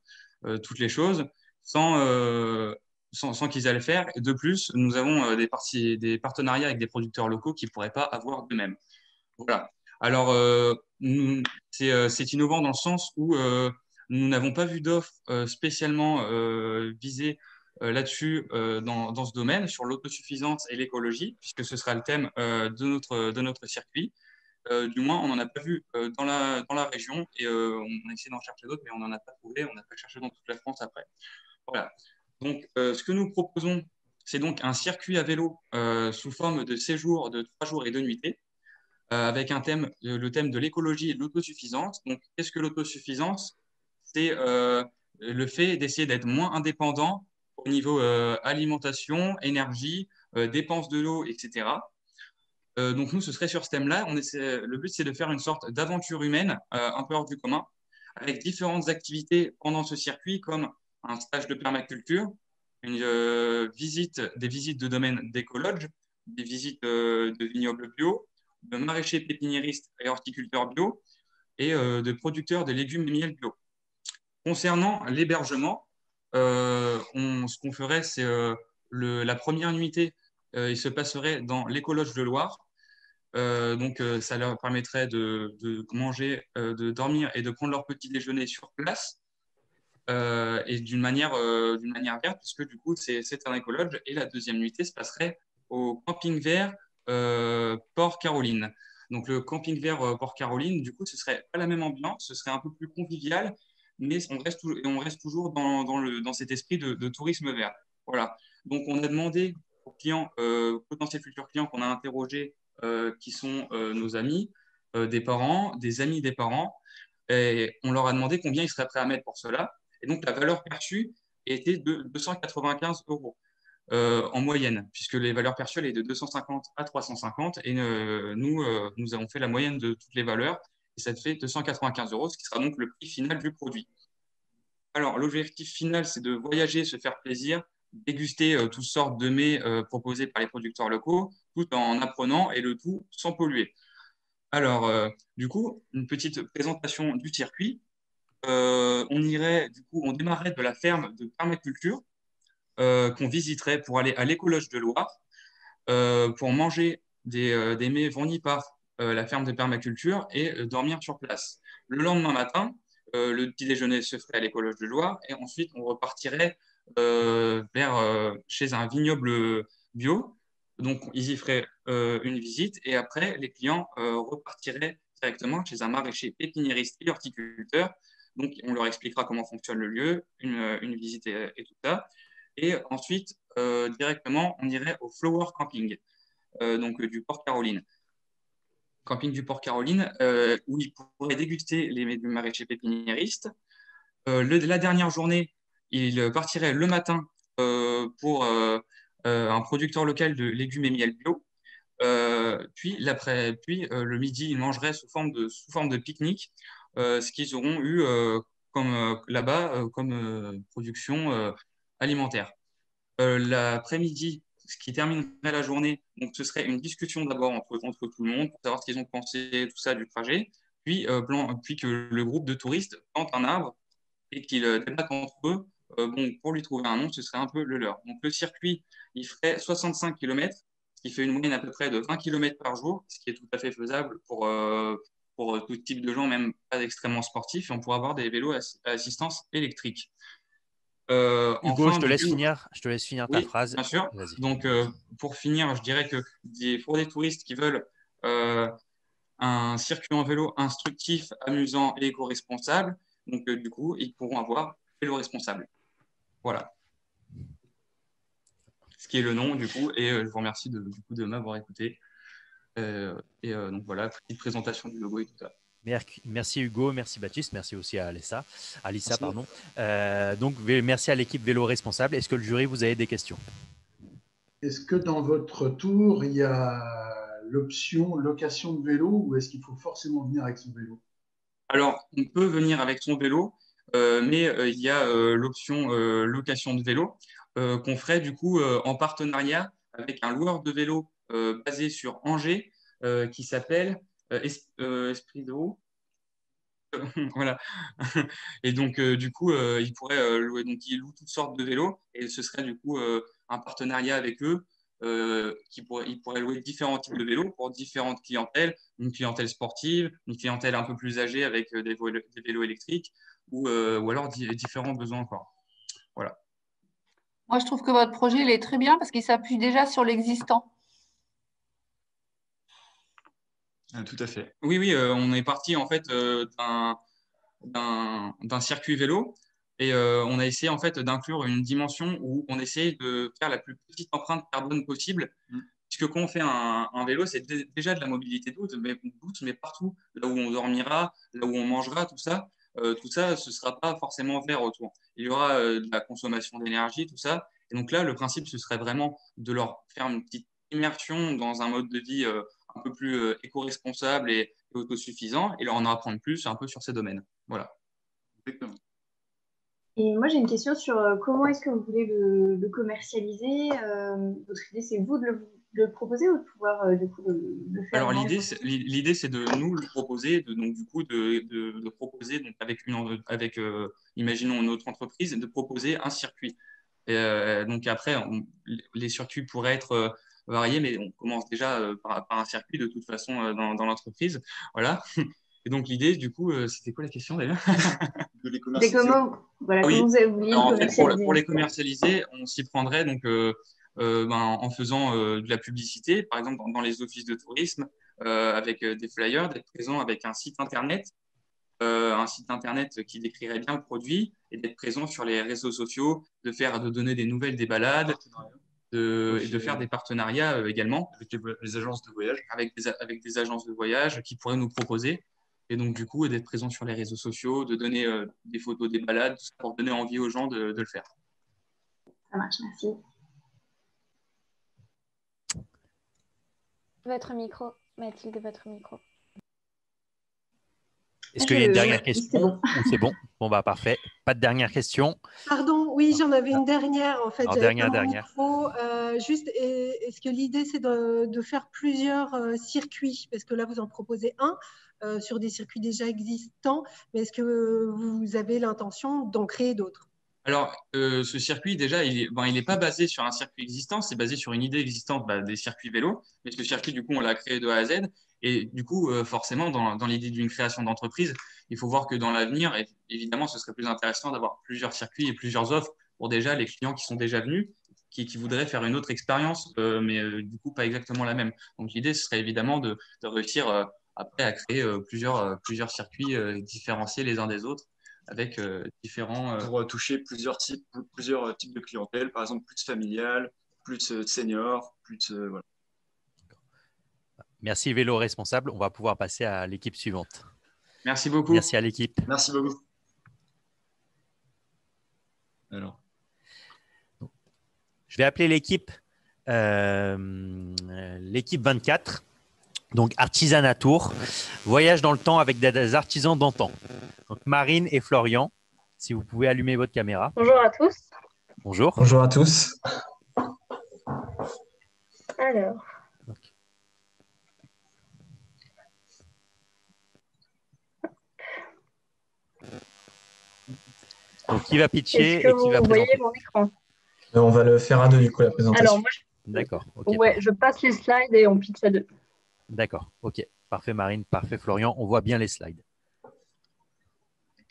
toutes les choses sans qu'ils aient à le faire. Et de plus, nous avons des partenariats avec des producteurs locaux qui ne pourraient pas avoir d'eux-mêmes. Voilà. Alors, c'est innovant dans le sens où nous n'avons pas vu d'offre spécialement visée là-dessus dans ce domaine, sur l'autosuffisance et l'écologie, puisque ce sera le thème de notre circuit. Du moins, on n'en a pas vu dans la région et on a essayé d'en chercher d'autres, mais on n'en a pas trouvé. On n'a pas cherché dans toute la France après. Voilà. Donc, ce que nous proposons, c'est donc un circuit à vélo sous forme de séjour de 3 jours et 2 nuitées, avec le thème de l'écologie et de l'autosuffisance. Donc, qu'est-ce que l'autosuffisance? C'est le fait d'essayer d'être moins indépendant au niveau alimentation, énergie, dépenses de l'eau, etc. Donc, nous, ce serait sur ce thème-là. Le but, c'est de faire une sorte d'aventure humaine, un peu hors du commun, avec différentes activités pendant ce circuit, comme un stage de permaculture, des visites de domaines d'écologe, des visites de vignobles bio, de maraîchers pépiniéristes et horticulteurs bio, et de producteurs de légumes et miel bio. Concernant l'hébergement, ce qu'on ferait, c'est la première nuitée, il se passerait dans l'écologe de Loire. Donc, ça leur permettrait de manger, de dormir et de prendre leur petit déjeuner sur place. Et d'une manière verte, puisque du coup, c'est un écologe. Et la deuxième nuitée se passerait au camping vert Port Caroline. Donc, le camping vert Port Caroline, du coup, ce serait pas la même ambiance, ce serait un peu plus convivial, mais on reste toujours dans cet esprit de tourisme vert. Voilà. Donc, on a demandé aux clients, potentiels futurs clients qu'on a interrogés, qui sont nos amis, des parents, des amis des parents, et on leur a demandé combien ils seraient prêts à mettre pour cela. Et donc, la valeur perçue était de 295 € en moyenne, puisque les valeurs perçues étaient de 250 à 350. Et nous avons fait la moyenne de toutes les valeurs, et ça fait 295 €, ce qui sera donc le prix final du produit. Alors, l'objectif final, c'est de voyager, se faire plaisir, déguster toutes sortes de mets proposés par les producteurs locaux, tout en apprenant et le tout sans polluer. Alors, du coup, une petite présentation du circuit. On démarrerait de la ferme de permaculture qu'on visiterait pour aller à l'écologe de Loire, pour manger des mets fournis par la ferme de permaculture et dormir sur place. Le lendemain matin, le petit déjeuner se ferait à l'écologe de Loire et ensuite on repartirait chez un vignoble bio. Donc, ils y feraient une visite et après, les clients repartiraient directement chez un maraîcher pépiniériste et horticulteur. Donc, on leur expliquera comment fonctionne le lieu, une visite et tout ça. Et ensuite, directement, on irait au Flower Camping, du Port Caroline. Camping du Port Caroline, où ils pourraient déguster les mets du maraîcher pépiniériste. La dernière journée, ils partiraient le matin pour un producteur local de légumes et miel bio. Puis le midi, ils mangeraient sous forme de pique-nique ce qu'ils auront eu là-bas comme production alimentaire. L'après-midi, ce qui terminerait la journée, donc ce serait une discussion d'abord entre tout le monde pour savoir ce qu'ils ont pensé tout ça du trajet, puis que le groupe de touristes plante un arbre et qu'ils débattent entre eux. Pour lui trouver un nom, ce serait un peu le leur. Donc le circuit, il ferait 65 km, ce qui fait une moyenne à peu près de 20 km par jour, ce qui est tout à fait faisable pour tout type de gens, même pas extrêmement sportifs, et on pourra avoir des vélos à assistance électrique. Hugo, Enfin, je te laisse finir ta phrase. Bien sûr. Donc, pour finir, je dirais que pour des touristes qui veulent un circuit en vélo instructif, amusant et éco-responsable, donc du coup, ils pourront avoir vélo responsable. Voilà. Ce qui est le nom, du coup, et je vous remercie de m'avoir écouté. Donc voilà, petite présentation du logo et tout ça. Merci Hugo, merci Baptiste, merci aussi à Alissa. Pardon. Donc merci à l'équipe Vélo Responsable. Est-ce que le jury, vous avez des questions? Est-ce que dans votre tour, il y a l'option location de vélo ou est-ce qu'il faut forcément venir avec son vélo? Alors, on peut venir avec son vélo, mais il y a l'option location de vélo qu'on ferait du coup en partenariat avec un loueur de vélo basé sur Angers qui s'appelle Esprit de Haut. Voilà. Et donc, du coup, il pourrait louer. Donc, il loue toutes sortes de vélos et ce serait du coup un partenariat avec eux. Il pourrait louer différents types de vélos pour différentes clientèles, une clientèle sportive, une clientèle un peu plus âgée avec des vélos électriques ou alors différents besoins encore. Voilà. Moi, je trouve que votre projet, il est très bien parce qu'il s'appuie déjà sur l'existant. Tout à fait. Oui, on est parti en fait d'un circuit vélo et on a essayé en fait d'inclure une dimension où on essaye de faire la plus petite empreinte carbone possible. Puisque quand on fait un vélo, c'est déjà de la mobilité douce, mais partout, là où on dormira, là où on mangera, tout ça, ce ne sera pas forcément vert autour. Il y aura de la consommation d'énergie, tout ça. Et donc là, le principe, ce serait vraiment de leur faire une petite immersion dans un mode de vie un peu plus éco-responsable et autosuffisant et leur en apprendre plus un peu sur ces domaines. Voilà. Exactement. Et moi, j'ai une question sur comment est-ce que vous voulez le commercialiser. Votre idée, c'est vous de le proposer ou de pouvoir du coup le faire? Alors l'idée, c'est de nous le proposer, de proposer donc avec imaginons une autre entreprise, de proposer un circuit. Et, donc après, les circuits pourraient être variés, mais on commence déjà par un circuit de toute façon dans l'entreprise. Voilà. Et donc l'idée, du coup, c'était quoi la question d'ailleurs? De les commercialiser. Comment vous avez voulu commercialiser? Pour les commercialiser, on s'y prendrait donc en faisant de la publicité, par exemple dans les offices de tourisme, avec des flyers, d'être présent avec un site internet qui décrirait bien le produit et d'être présent sur les réseaux sociaux, de donner des nouvelles des balades, et de faire des partenariats également avec les agences de voyage, avec des agences de voyage qui pourraient nous proposer. Et donc, du coup, d'être présent sur les réseaux sociaux, de donner des photos des balades pour donner envie aux gens de le faire. Ça marche, merci. Votre micro, Mathilde, votre micro. Est-ce qu'il y a une dernière question? C'est bon. Bon, bah parfait. Pas de dernière question. Pardon, oui, j'en avais une dernière. En fait, Alors, j'avais dernière. juste, est-ce que l'idée, c'est de faire plusieurs circuits? Parce que là, vous en proposez un sur des circuits déjà existants, mais est-ce que vous avez l'intention d'en créer d'autres? Alors, ce circuit, déjà, il n'est pas basé sur un circuit existant, c'est basé sur une idée existante des circuits vélo. Mais ce circuit, du coup, on l'a créé de A à Z. Et du coup, forcément, dans l'idée d'une création d'entreprise, il faut voir que dans l'avenir, évidemment, ce serait plus intéressant d'avoir plusieurs circuits et plusieurs offres pour déjà les clients qui sont déjà venus, qui voudraient faire une autre expérience, mais du coup, pas exactement la même. Donc, l'idée, ce serait évidemment de réussir après à créer plusieurs circuits différenciés les uns des autres, avec différents... Pour toucher plusieurs types de clientèle, par exemple plus familiale, plus senior, plus... voilà. Merci Vélo Responsable. On va pouvoir passer à l'équipe suivante. Merci beaucoup. Merci à l'équipe. Merci beaucoup. Alors. Je vais appeler l'équipe 24. Donc, Artisanat Tour, voyage dans le temps avec des artisans d'antan. Donc, Marine et Florian, si vous pouvez allumer votre caméra. Bonjour à tous. Bonjour. Bonjour à tous. Alors. Donc, qui va pitcher et qui va présenter? Vous voyez mon écran? On va le faire à deux, du coup, la présentation. Alors, moi, D'accord. Okay, ouais, je passe les slides et on pitch à deux. D'accord. OK. Parfait, Marine. Parfait, Florian. On voit bien les slides.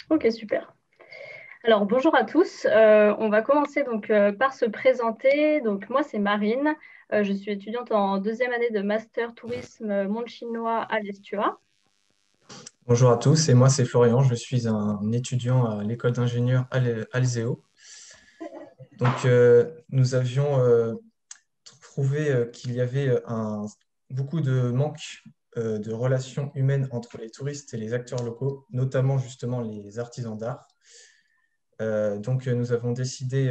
OK, super. Alors, bonjour à tous. On va commencer donc par se présenter. Donc, moi, c'est Marine. Je suis étudiante en deuxième année de Master Tourisme Monde Chinois à l'Estua. Bonjour à tous. Et moi, c'est Florian. Je suis un étudiant à l'école d'ingénieurs Alzeo. Donc, nous avions trouvé qu'il y avait beaucoup de manque de relations humaines entre les touristes et les acteurs locaux, notamment justement les artisans d'art. Donc, nous avons décidé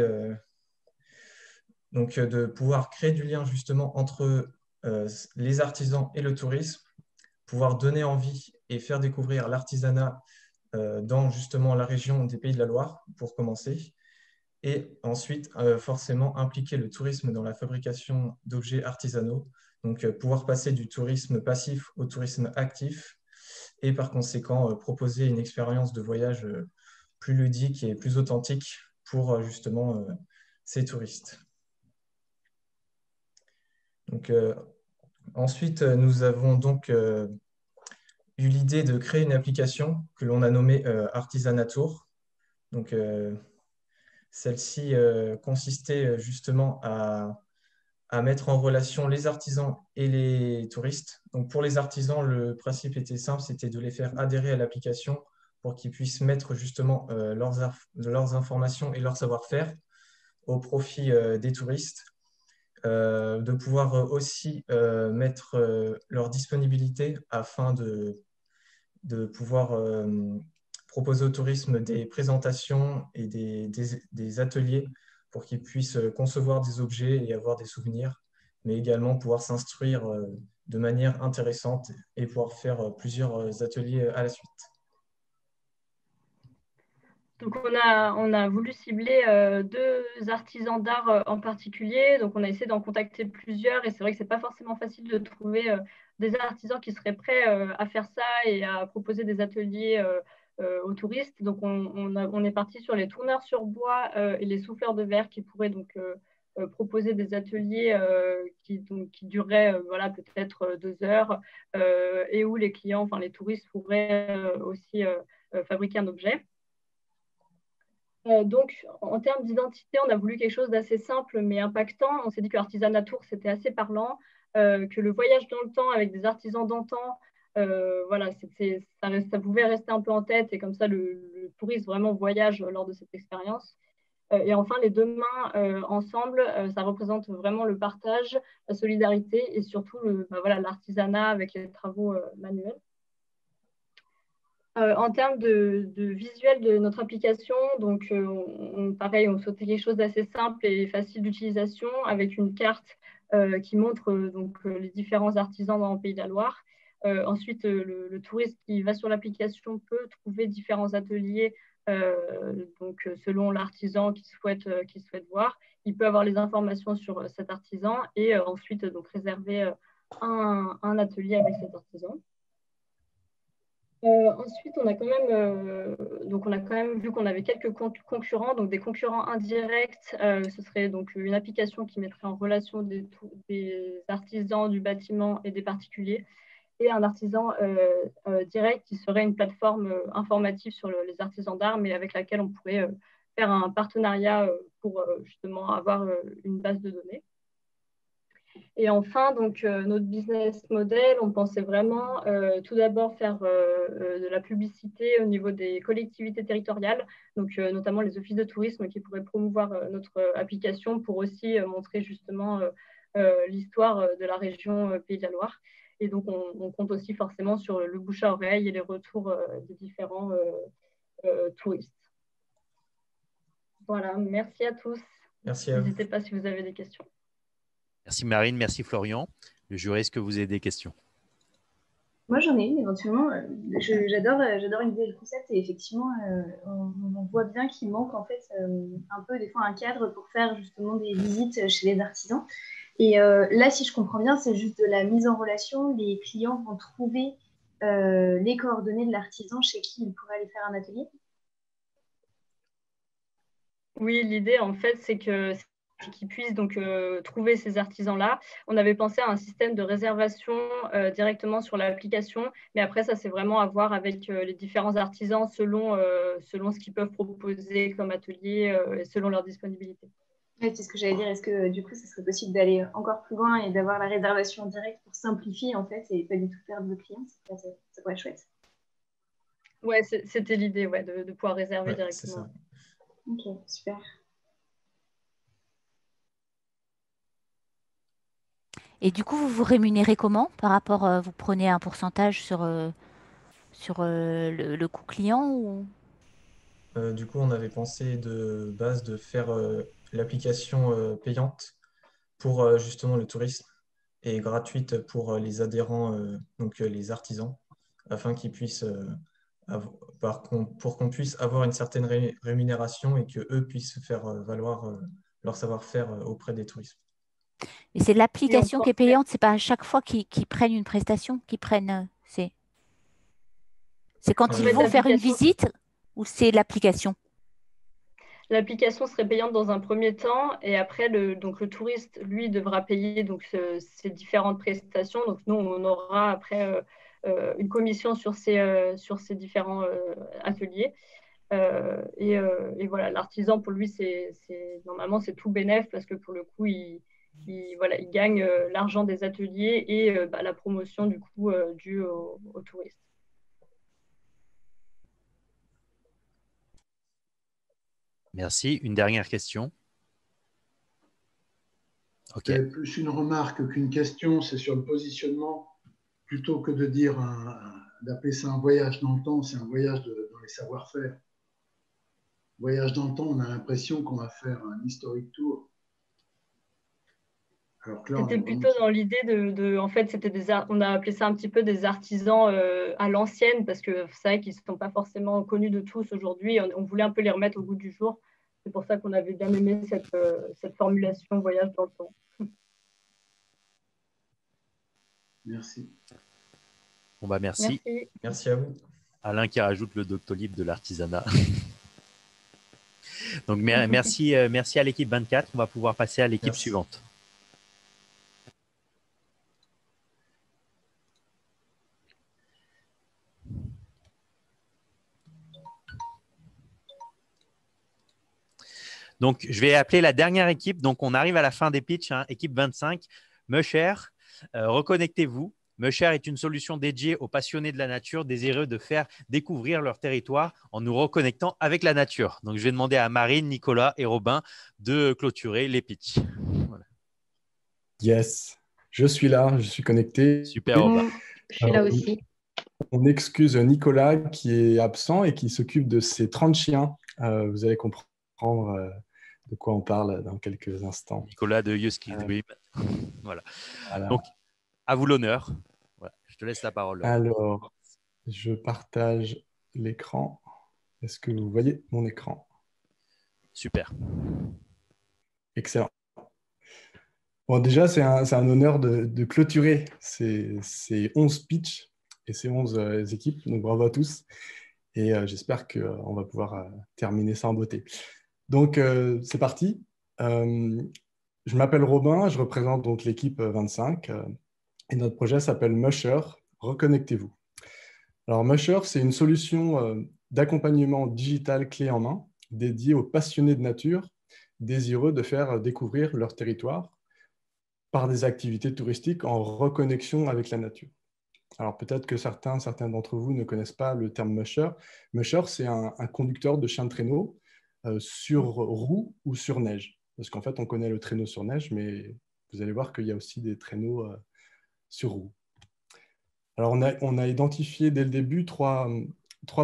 de pouvoir créer du lien justement entre les artisans et le tourisme, pouvoir donner envie et faire découvrir l'artisanat dans justement la région des Pays de la Loire, pour commencer. Et ensuite, forcément, impliquer le tourisme dans la fabrication d'objets artisanaux. Donc, pouvoir passer du tourisme passif au tourisme actif et par conséquent, proposer une expérience de voyage plus ludique et plus authentique pour justement ces touristes. Donc, ensuite, nous avons donc eu l'idée de créer une application que l'on a nommée Artisanat Tour. Donc, celle-ci consistait justement à mettre en relation les artisans et les touristes. Donc pour les artisans, le principe était simple, c'était de les faire adhérer à l'application pour qu'ils puissent mettre justement leurs informations et leur savoir-faire au profit des touristes, de pouvoir aussi mettre leur disponibilité afin de pouvoir proposer au tourisme des présentations et des ateliers pour qu'ils puissent concevoir des objets et avoir des souvenirs, mais également pouvoir s'instruire de manière intéressante et pouvoir faire plusieurs ateliers à la suite. Donc, on a voulu cibler deux artisans d'art en particulier. Donc, on a essayé d'en contacter plusieurs et c'est vrai que ce n'est pas forcément facile de trouver des artisans qui seraient prêts à faire ça et à proposer des ateliers aux touristes. Donc, on est parti sur les tourneurs sur bois et les souffleurs de verre qui pourraient donc proposer des ateliers qui dureraient voilà, peut-être 2 heures et où les clients, enfin les touristes pourraient aussi fabriquer un objet. Donc, en termes d'identité, on a voulu quelque chose d'assez simple mais impactant. On s'est dit que l'artisanat Tour, c'était assez parlant, que le voyage dans le temps avec des artisans d'antan, voilà, ça pouvait rester un peu en tête et comme ça, le touriste vraiment voyage lors de cette expérience. Et enfin, les deux mains ensemble, ça représente vraiment le partage, la solidarité et surtout voilà, l'artisanat avec les travaux manuels. En termes de visuel de notre application, donc pareil, on souhaitait quelque chose d'assez simple et facile d'utilisation avec une carte qui montre donc, les différents artisans dans le Pays de la Loire. Ensuite, le touriste qui va sur l'application peut trouver différents ateliers donc, selon l'artisan qu'il souhaite voir. Il peut avoir les informations sur cet artisan et ensuite donc, réserver un atelier avec cet artisan. Ensuite, on a quand même vu qu'on avait quelques concurrents, donc des concurrents indirects. Ce serait donc une application qui mettrait en relation des artisans du bâtiment et des particuliers, et un artisan direct qui serait une plateforme informative sur les artisans d'art, mais avec laquelle on pourrait faire un partenariat pour justement avoir une base de données. Et enfin, donc, notre business model, on pensait vraiment tout d'abord faire de la publicité au niveau des collectivités territoriales, donc notamment les offices de tourisme qui pourraient promouvoir notre application pour aussi montrer justement l'histoire de la région Pays de la Loire. Et donc, on compte aussi forcément sur le bouche à oreille et les retours des différents touristes. Voilà, merci à tous. Merci à vous. N'hésitez pas si vous avez des questions. Merci Marine, merci Florian. Le jury, est-ce que vous avez des questions? Moi, j'en ai une éventuellement. J'adore l'idée, le concept, et effectivement, on voit bien qu'il manque en fait un peu des fois un cadre pour faire justement des visites chez les artisans. Et là, si je comprends bien, c'est juste de la mise en relation. Les clients vont trouver les coordonnées de l'artisan chez qui ils pourraient aller faire un atelier. Oui, l'idée en fait, c'est qu'ils puissent donc trouver ces artisans-là. On avait pensé à un système de réservation directement sur l'application, mais après, ça, c'est vraiment à voir avec les différents artisans selon ce qu'ils peuvent proposer comme atelier et selon leur disponibilité. Ouais, c'est ce que j'allais dire. Est-ce que du coup, ce serait possible d'aller encore plus loin et d'avoir la réservation en direct pour simplifier en fait et pas du tout perdre le client? Ça pourrait être chouette. Ouais, c'était l'idée, ouais, de pouvoir réserver directement. Ok, super. Et du coup, vous vous rémunérez comment par rapport, vous prenez un pourcentage sur le coût client ou... Du coup, on avait pensé de base de faire l'application payante pour justement le tourisme et gratuite pour les adhérents, donc les artisans, afin qu'ils puissent, pour qu'on puisse avoir une certaine rémunération et qu'eux puissent faire valoir leur savoir-faire auprès des touristes. Et c'est l'application qui est payante, c'est pas à chaque fois qu'ils prennent une prestation, qu'ils prennent. C'est quand ils vont faire une visite ou c'est l'application? L'application serait payante dans un premier temps et après, le touriste, lui, devra payer donc, ces différentes prestations. Donc, nous, on aura après une commission sur ces différents ateliers. Et voilà, l'artisan, pour lui, normalement, c'est tout bénef parce que pour le coup, il gagne l'argent des ateliers et la promotion du coup due aux touristes. Merci. Une dernière question. Ok. C'est plus une remarque qu'une question, c'est sur le positionnement. Plutôt que de dire d'appeler ça un voyage dans le temps, c'est un voyage dans les savoir-faire. Voyage dans le temps, on a l'impression qu'on va faire un historic tour. C'était plutôt dans l'idée en fait, on a appelé ça un petit peu des artisans à l'ancienne parce que c'est vrai qu'ils ne sont pas forcément connus de tous aujourd'hui. On voulait un peu les remettre au goût du jour. C'est pour ça qu'on avait bien aimé cette formulation voyage dans le temps. Merci. Bon bah merci. Merci à vous. Alain qui rajoute le Doctolib de l'artisanat. Donc merci à l'équipe 24. On va pouvoir passer à l'équipe suivante. Donc, je vais appeler la dernière équipe. Donc, on arrive à la fin des pitchs, hein, équipe 25. Musher, reconnectez-vous. Musher est une solution dédiée aux passionnés de la nature désireux de faire découvrir leur territoire en nous reconnectant avec la nature. Donc, je vais demander à Marine, Nicolas et Robin de clôturer les pitchs. Voilà. Yes, je suis là, je suis connecté. Super, Robin. Je suis là aussi. On excuse Nicolas qui est absent et qui s'occupe de ses 30 chiens. Vous allez comprendre de quoi on parle dans quelques instants. Nicolas de Husky Dream. Voilà. Donc, à vous l'honneur. Voilà. Je te laisse la parole. Alors, je partage l'écran. Est-ce que vous voyez mon écran? Super. Excellent. Bon, déjà, c'est un honneur de clôturer ces 11 pitchs et ces 11 équipes. Donc, bravo à tous. Et j'espère qu'on va pouvoir terminer ça en beauté. Donc, c'est parti. Je m'appelle Robin, je représente donc l'équipe 25. Et notre projet s'appelle Musher, reconnectez-vous. Alors, Musher, c'est une solution d'accompagnement digital clé en main dédiée aux passionnés de nature désireux de faire découvrir leur territoire par des activités touristiques en reconnexion avec la nature. Alors peut-être que certains d'entre vous ne connaissent pas le terme musher. Musher, c'est un conducteur de chien de traîneau sur roue ou sur neige. Parce qu'en fait, on connaît le traîneau sur neige, mais vous allez voir qu'il y a aussi des traîneaux sur roue. Alors on a identifié dès le début trois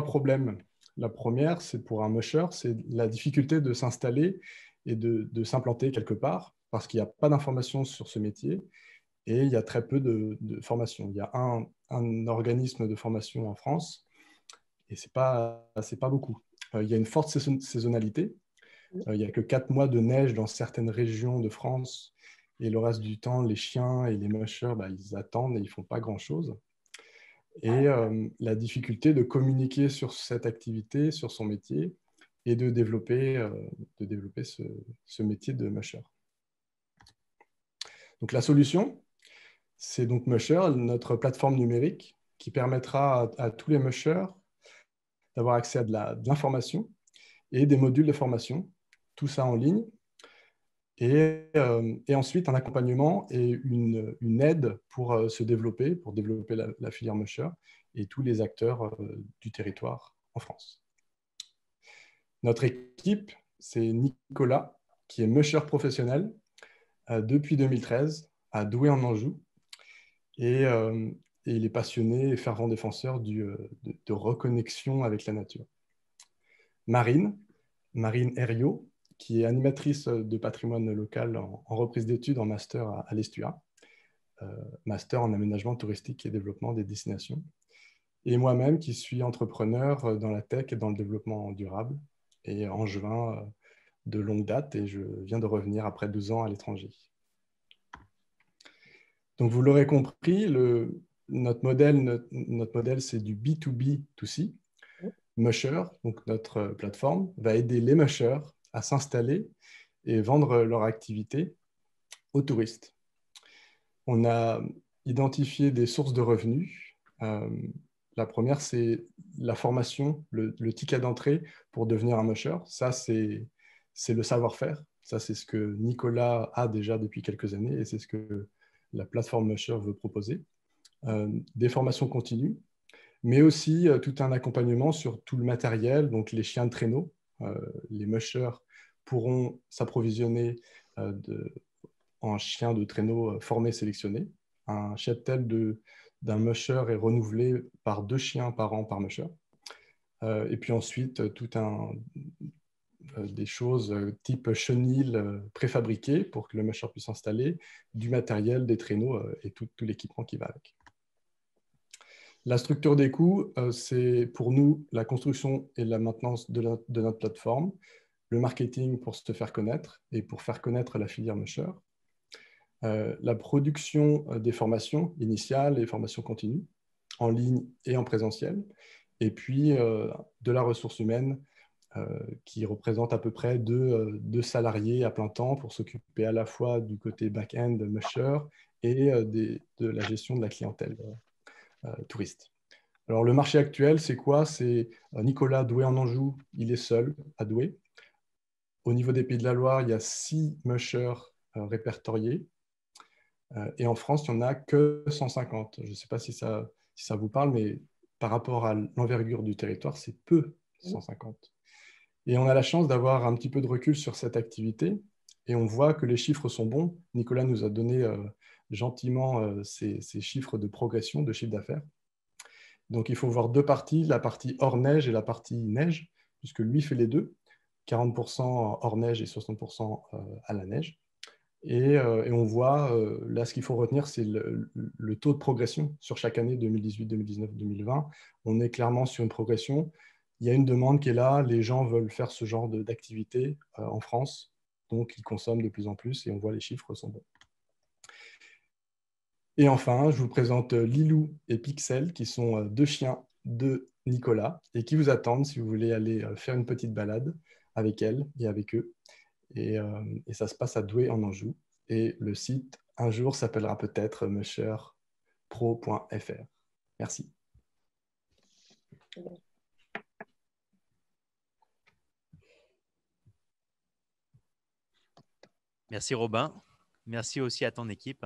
problèmes. La première, c'est pour un musher, c'est la difficulté de s'installer et de s'implanter quelque part, parce qu'il n'y a pas d'informations sur ce métier et il y a très peu de formation. Il y a un organisme de formation en France et ce n'est pas beaucoup. Il y a une forte saisonnalité. Il n'y a que 4 mois de neige dans certaines régions de France et le reste du temps, les chiens et les mushers, ils attendent et ils ne font pas grand-chose. Et la difficulté de communiquer sur cette activité, sur son métier et de développer ce métier de musher. Donc la solution, c'est donc Musher, notre plateforme numérique qui permettra à tous les mushers d'avoir accès à de l'information et des modules de formation, tout ça en ligne, et ensuite un accompagnement et une aide pour se développer, pour développer la filière musher et tous les acteurs du territoire en France. Notre équipe, c'est Nicolas, qui est musher professionnel depuis 2013 à Douai en Anjou. Et il est passionné et fervent défenseur de reconnexion avec la nature. Marine Herriot, qui est animatrice de patrimoine local en reprise d'études en master à l'ESTUA, master en aménagement touristique et développement des destinations. Et moi-même, qui suis entrepreneur dans la tech et dans le développement durable, et en juin de longue date, et je viens de revenir après 2 ans à l'étranger. Donc, vous l'aurez compris, notre modèle, c'est du B2B2C. Musher, donc notre plateforme, va aider les mushers à s'installer et vendre leur activité aux touristes. On a identifié des sources de revenus. La première, c'est la formation, le ticket d'entrée pour devenir un musher. Ça, c'est le savoir-faire. Ça, c'est ce que Nicolas a déjà depuis quelques années et c'est ce que la plateforme Musher veut proposer. Des formations continues, mais aussi tout un accompagnement sur tout le matériel, donc les chiens de traîneau. Les mushers pourront s'approvisionner en chiens de traîneau formés, sélectionnés. Un cheptel d'un musher est renouvelé par 2 chiens par an par musher. Et puis ensuite, des choses type chenilles préfabriquées pour que le musher puisse installer, du matériel, des traîneaux et tout l'équipement qui va avec. La structure des coûts, c'est pour nous la construction et la maintenance de notre plateforme, le marketing pour se faire connaître et pour faire connaître la filière musher, la production des formations initiales et formations continues, en ligne et en présentiel, et puis de la ressource humaine qui représente à peu près 2 salariés à plein temps pour s'occuper à la fois du côté back-end musher et de la gestion de la clientèle touriste. Alors le marché actuel, c'est quoi? C'est Nicolas Douai en Anjou, il est seul à Douai. Au niveau des Pays de la Loire, il y a 6 mushers répertoriés. Et en France, il n'y en a que 150. Je ne sais pas si ça vous parle, mais par rapport à l'envergure du territoire, c'est peu, 150. Et on a la chance d'avoir un petit peu de recul sur cette activité et on voit que les chiffres sont bons. Nicolas nous a donné gentiment ces chiffres de progression de chiffre d'affaires. Donc, il faut voir 2 parties, la partie hors neige et la partie neige, puisque lui fait les deux, 40% hors neige et 60% à la neige. Et on voit, là, ce qu'il faut retenir, c'est le taux de progression sur chaque année 2018, 2019, 2020. On est clairement sur une progression. Il y a une demande qui est là. Les gens veulent faire ce genre d'activité en France. Donc, ils consomment de plus en plus et on voit les chiffres sont bons. Et enfin, je vous présente Lilou et Pixel, qui sont deux chiens de Nicolas et qui vous attendent si vous voulez aller faire une petite balade avec elle et avec eux. Et ça se passe à Douai en Anjou. Et le site, un jour, s'appellera peut-être musherpro.fr. Merci. Merci Robin. Merci aussi à ton équipe.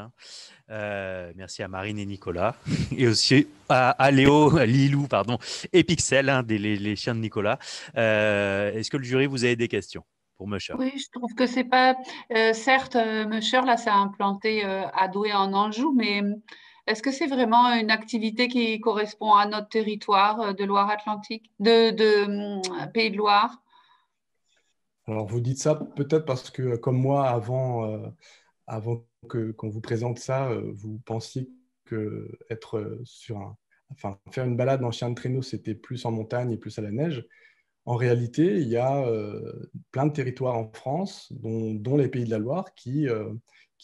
Merci à Marine et Nicolas. Et aussi à Léo, Lilou, pardon, et Pixel, les chiens de Nicolas. Est-ce que le jury, vous avez des questions pour Musher? Oui, je trouve que c'est pas… certes, Musher, là, c'est implanté à Douai en Anjou, mais est-ce que c'est vraiment une activité qui correspond à notre territoire de Loire-Atlantique, de Pays de Loire? Alors, vous dites ça peut-être parce que, comme moi, avant qu'on vous présente ça, vous pensiez que faire une balade en chien de traîneau, c'était plus en montagne et plus à la neige. En réalité, il y a plein de territoires en France, dont les Pays de la Loire, qui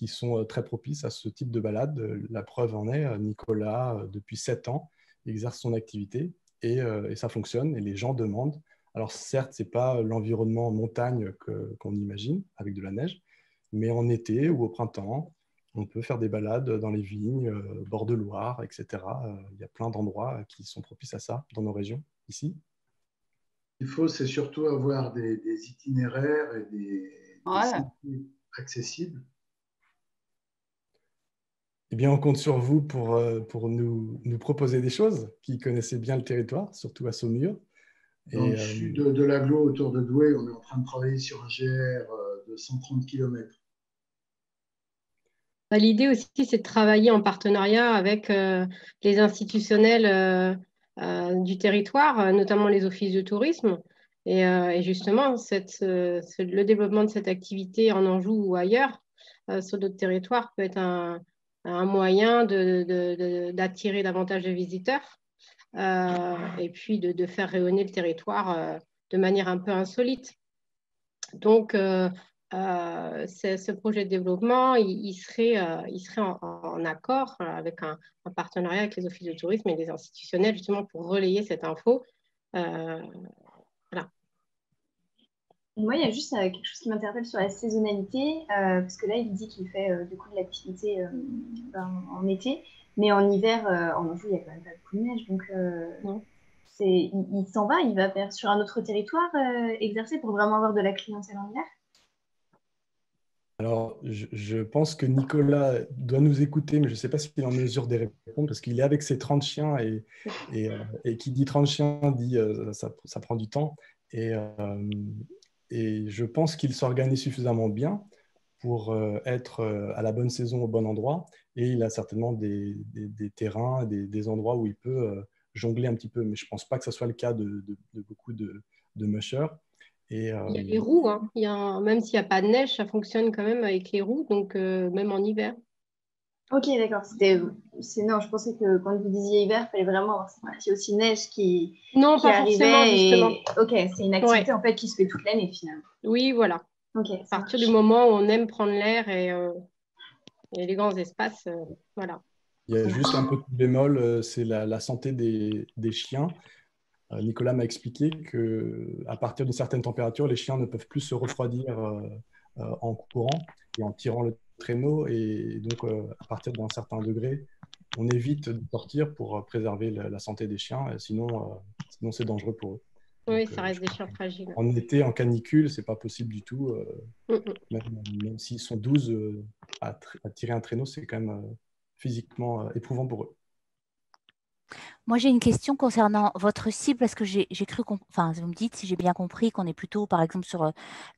sont très propices à ce type de balade. La preuve en est, Nicolas, depuis 7 ans, exerce son activité et ça fonctionne et les gens demandent. Alors certes, ce n'est pas l'environnement montagne qu'on imagine, avec de la neige, mais en été ou au printemps, on peut faire des balades dans les vignes, bord de Loire, etc. Il y a plein d'endroits qui sont propices à ça dans nos régions, ici. Il faut, c'est surtout avoir des itinéraires et des sites accessibles. Eh bien, on compte sur vous pour nous proposer des choses qui connaissaient bien le territoire, surtout à Saumur. Dans le sud de l'agglo, autour de Douai, on est en train de travailler sur un GR de 130 km. L'idée aussi, c'est de travailler en partenariat avec les institutionnels du territoire, notamment les offices de tourisme. Et justement, le développement de cette activité en Anjou ou ailleurs, sur d'autres territoires, peut être un moyen d'attirer davantage de visiteurs et puis de faire rayonner le territoire de manière un peu insolite. Donc, ce projet de développement, il serait en accord avec un partenariat avec les offices de tourisme et les institutionnels, justement pour relayer cette info. Voilà. Moi, il y a juste quelque chose qui m'interpelle sur la saisonnalité, parce que là, il dit qu'il fait du coup de l'activité en été, mais en hiver, en Anjou, il n'y a quand même pas beaucoup de neige, donc il s'en va, il va sur un autre territoire exercer pour vraiment avoir de la clientèle en hiver. Alors, je pense que Nicolas doit nous écouter, mais je ne sais pas s'il est en mesure de répondre parce qu'il est avec ses 30 chiens et qui dit 30 chiens dit ça prend du temps. Et je pense qu'il s'organise suffisamment bien pour être à la bonne saison au bon endroit. Et il a certainement des terrains, des endroits où il peut jongler un petit peu. Mais je ne pense pas que ce soit le cas de beaucoup de mushers. Il y a les roues, hein. Même s'il n'y a pas de neige, ça fonctionne quand même avec les roues, donc même en hiver. Ok, d'accord. Non, je pensais que quand vous disiez hiver, il fallait vraiment avoir cette partie aussi neige qui arrivait. Justement. Ok, c'est une activité en fait qui se fait toute l'année finalement. Oui, voilà. Okay, à partir du moment où on aime prendre l'air et les grands espaces, voilà. Il y a juste un petit bémol, c'est la santé des chiens. Nicolas m'a expliqué qu'à partir d'une certaine température, les chiens ne peuvent plus se refroidir en courant et en tirant le traîneau. Et donc, à partir d'un certain degré, on évite de sortir pour préserver la santé des chiens. Sinon, c'est dangereux pour eux. Oui, donc, ça reste des chiens fragiles. En été, en canicule, ce n'est pas possible du tout. Même s'ils sont 12, à tirer un traîneau, c'est quand même physiquement éprouvant pour eux. Moi, j'ai une question concernant votre cible, parce que j'ai cru enfin, vous me dites, si j'ai bien compris, qu'on est plutôt, par exemple,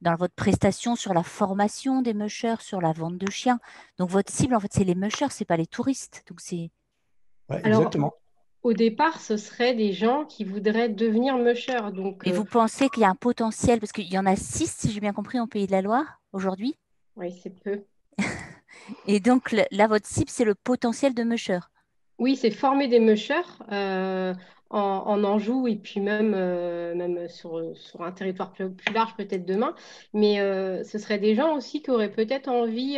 dans votre prestation, sur la formation des mushers, sur la vente de chiens. Donc, votre cible, en fait, c'est les mushers, ce n'est pas les touristes. Donc, c'est… Ouais, exactement. Alors, au départ, ce seraient des gens qui voudraient devenir mushers. Donc, et vous pensez qu'il y a un potentiel, parce qu'il y en a 6, si j'ai bien compris, en Pays de la Loire, aujourd'hui? Oui, c'est peu. Et donc, là, votre cible, c'est le potentiel de musher. Oui, c'est former des mushers en Anjou et puis même sur un territoire plus large peut-être demain. Mais ce seraient des gens aussi qui auraient peut-être envie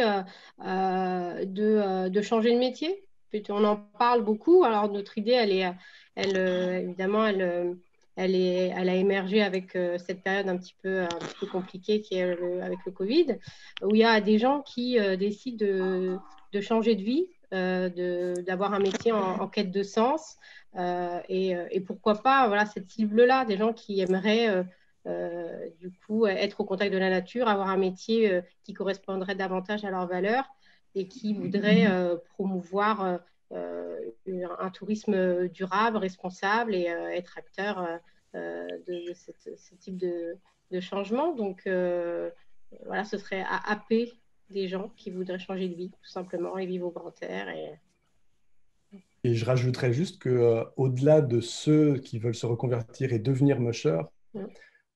de changer de métier. On en parle beaucoup. Alors notre idée, évidemment, elle a émergé avec cette période un petit peu compliquée qui est avec le Covid, où il y a des gens qui décident de changer de vie, d'avoir un métier en quête de sens. Et pourquoi pas, voilà, cette cible-là, des gens qui aimeraient du coup être au contact de la nature, avoir un métier qui correspondrait davantage à leurs valeurs et qui voudraient promouvoir un tourisme durable, responsable et être acteur de ce type de changement. Donc, voilà, ce serait à happer des gens qui voudraient changer de vie, tout simplement, et vivre au grand air. Et je rajouterais juste qu'au-delà de ceux qui veulent se reconvertir et devenir mushers,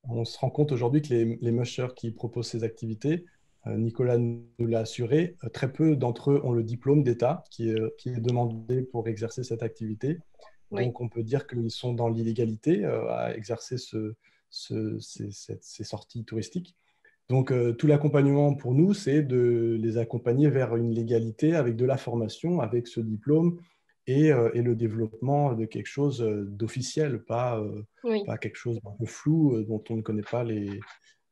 on se rend compte aujourd'hui que les mushers qui proposent ces activités, Nicolas nous l'a assuré, très peu d'entre eux ont le diplôme d'État qui est demandé pour exercer cette activité. Oui. Donc, on peut dire qu'ils sont dans l'illégalité à exercer ces sorties touristiques. Donc, tout l'accompagnement pour nous, c'est de les accompagner vers une légalité avec de la formation, avec ce diplôme et le développement de quelque chose d'officiel, pas quelque chose d'un peu flou dont on ne connaît pas les…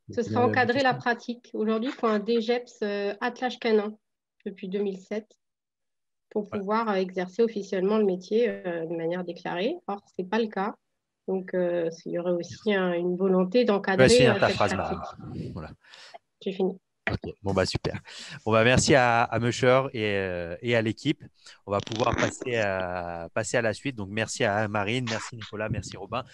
Ce sera encadrer la pratique. Aujourd'hui, il faut un DGEPS attelage canin depuis 2007 pour pouvoir exercer officiellement le métier de manière déclarée. Or, ce n'est pas le cas. Donc, il y aurait aussi une volonté d'encadrer cette pratique. Voilà. J'ai fini. Ok, bon bah super. Bon bah merci à Musher et à l'équipe. On va pouvoir passer à la suite. Donc merci à Marine, merci Nicolas, merci Robin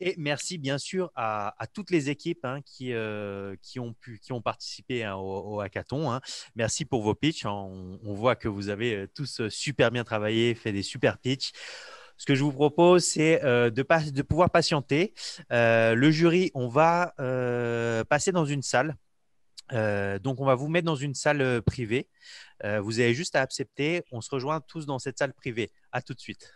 et merci bien sûr à toutes les équipes qui ont participé au hackathon. Merci pour vos pitchs. On voit que vous avez tous super bien travaillé, fait des super pitchs. Ce que je vous propose, c'est de pouvoir patienter. Le jury, on va passer dans une salle. Donc, on va vous mettre dans une salle privée. Vous avez juste à accepter. On se rejoint tous dans cette salle privée. À tout de suite.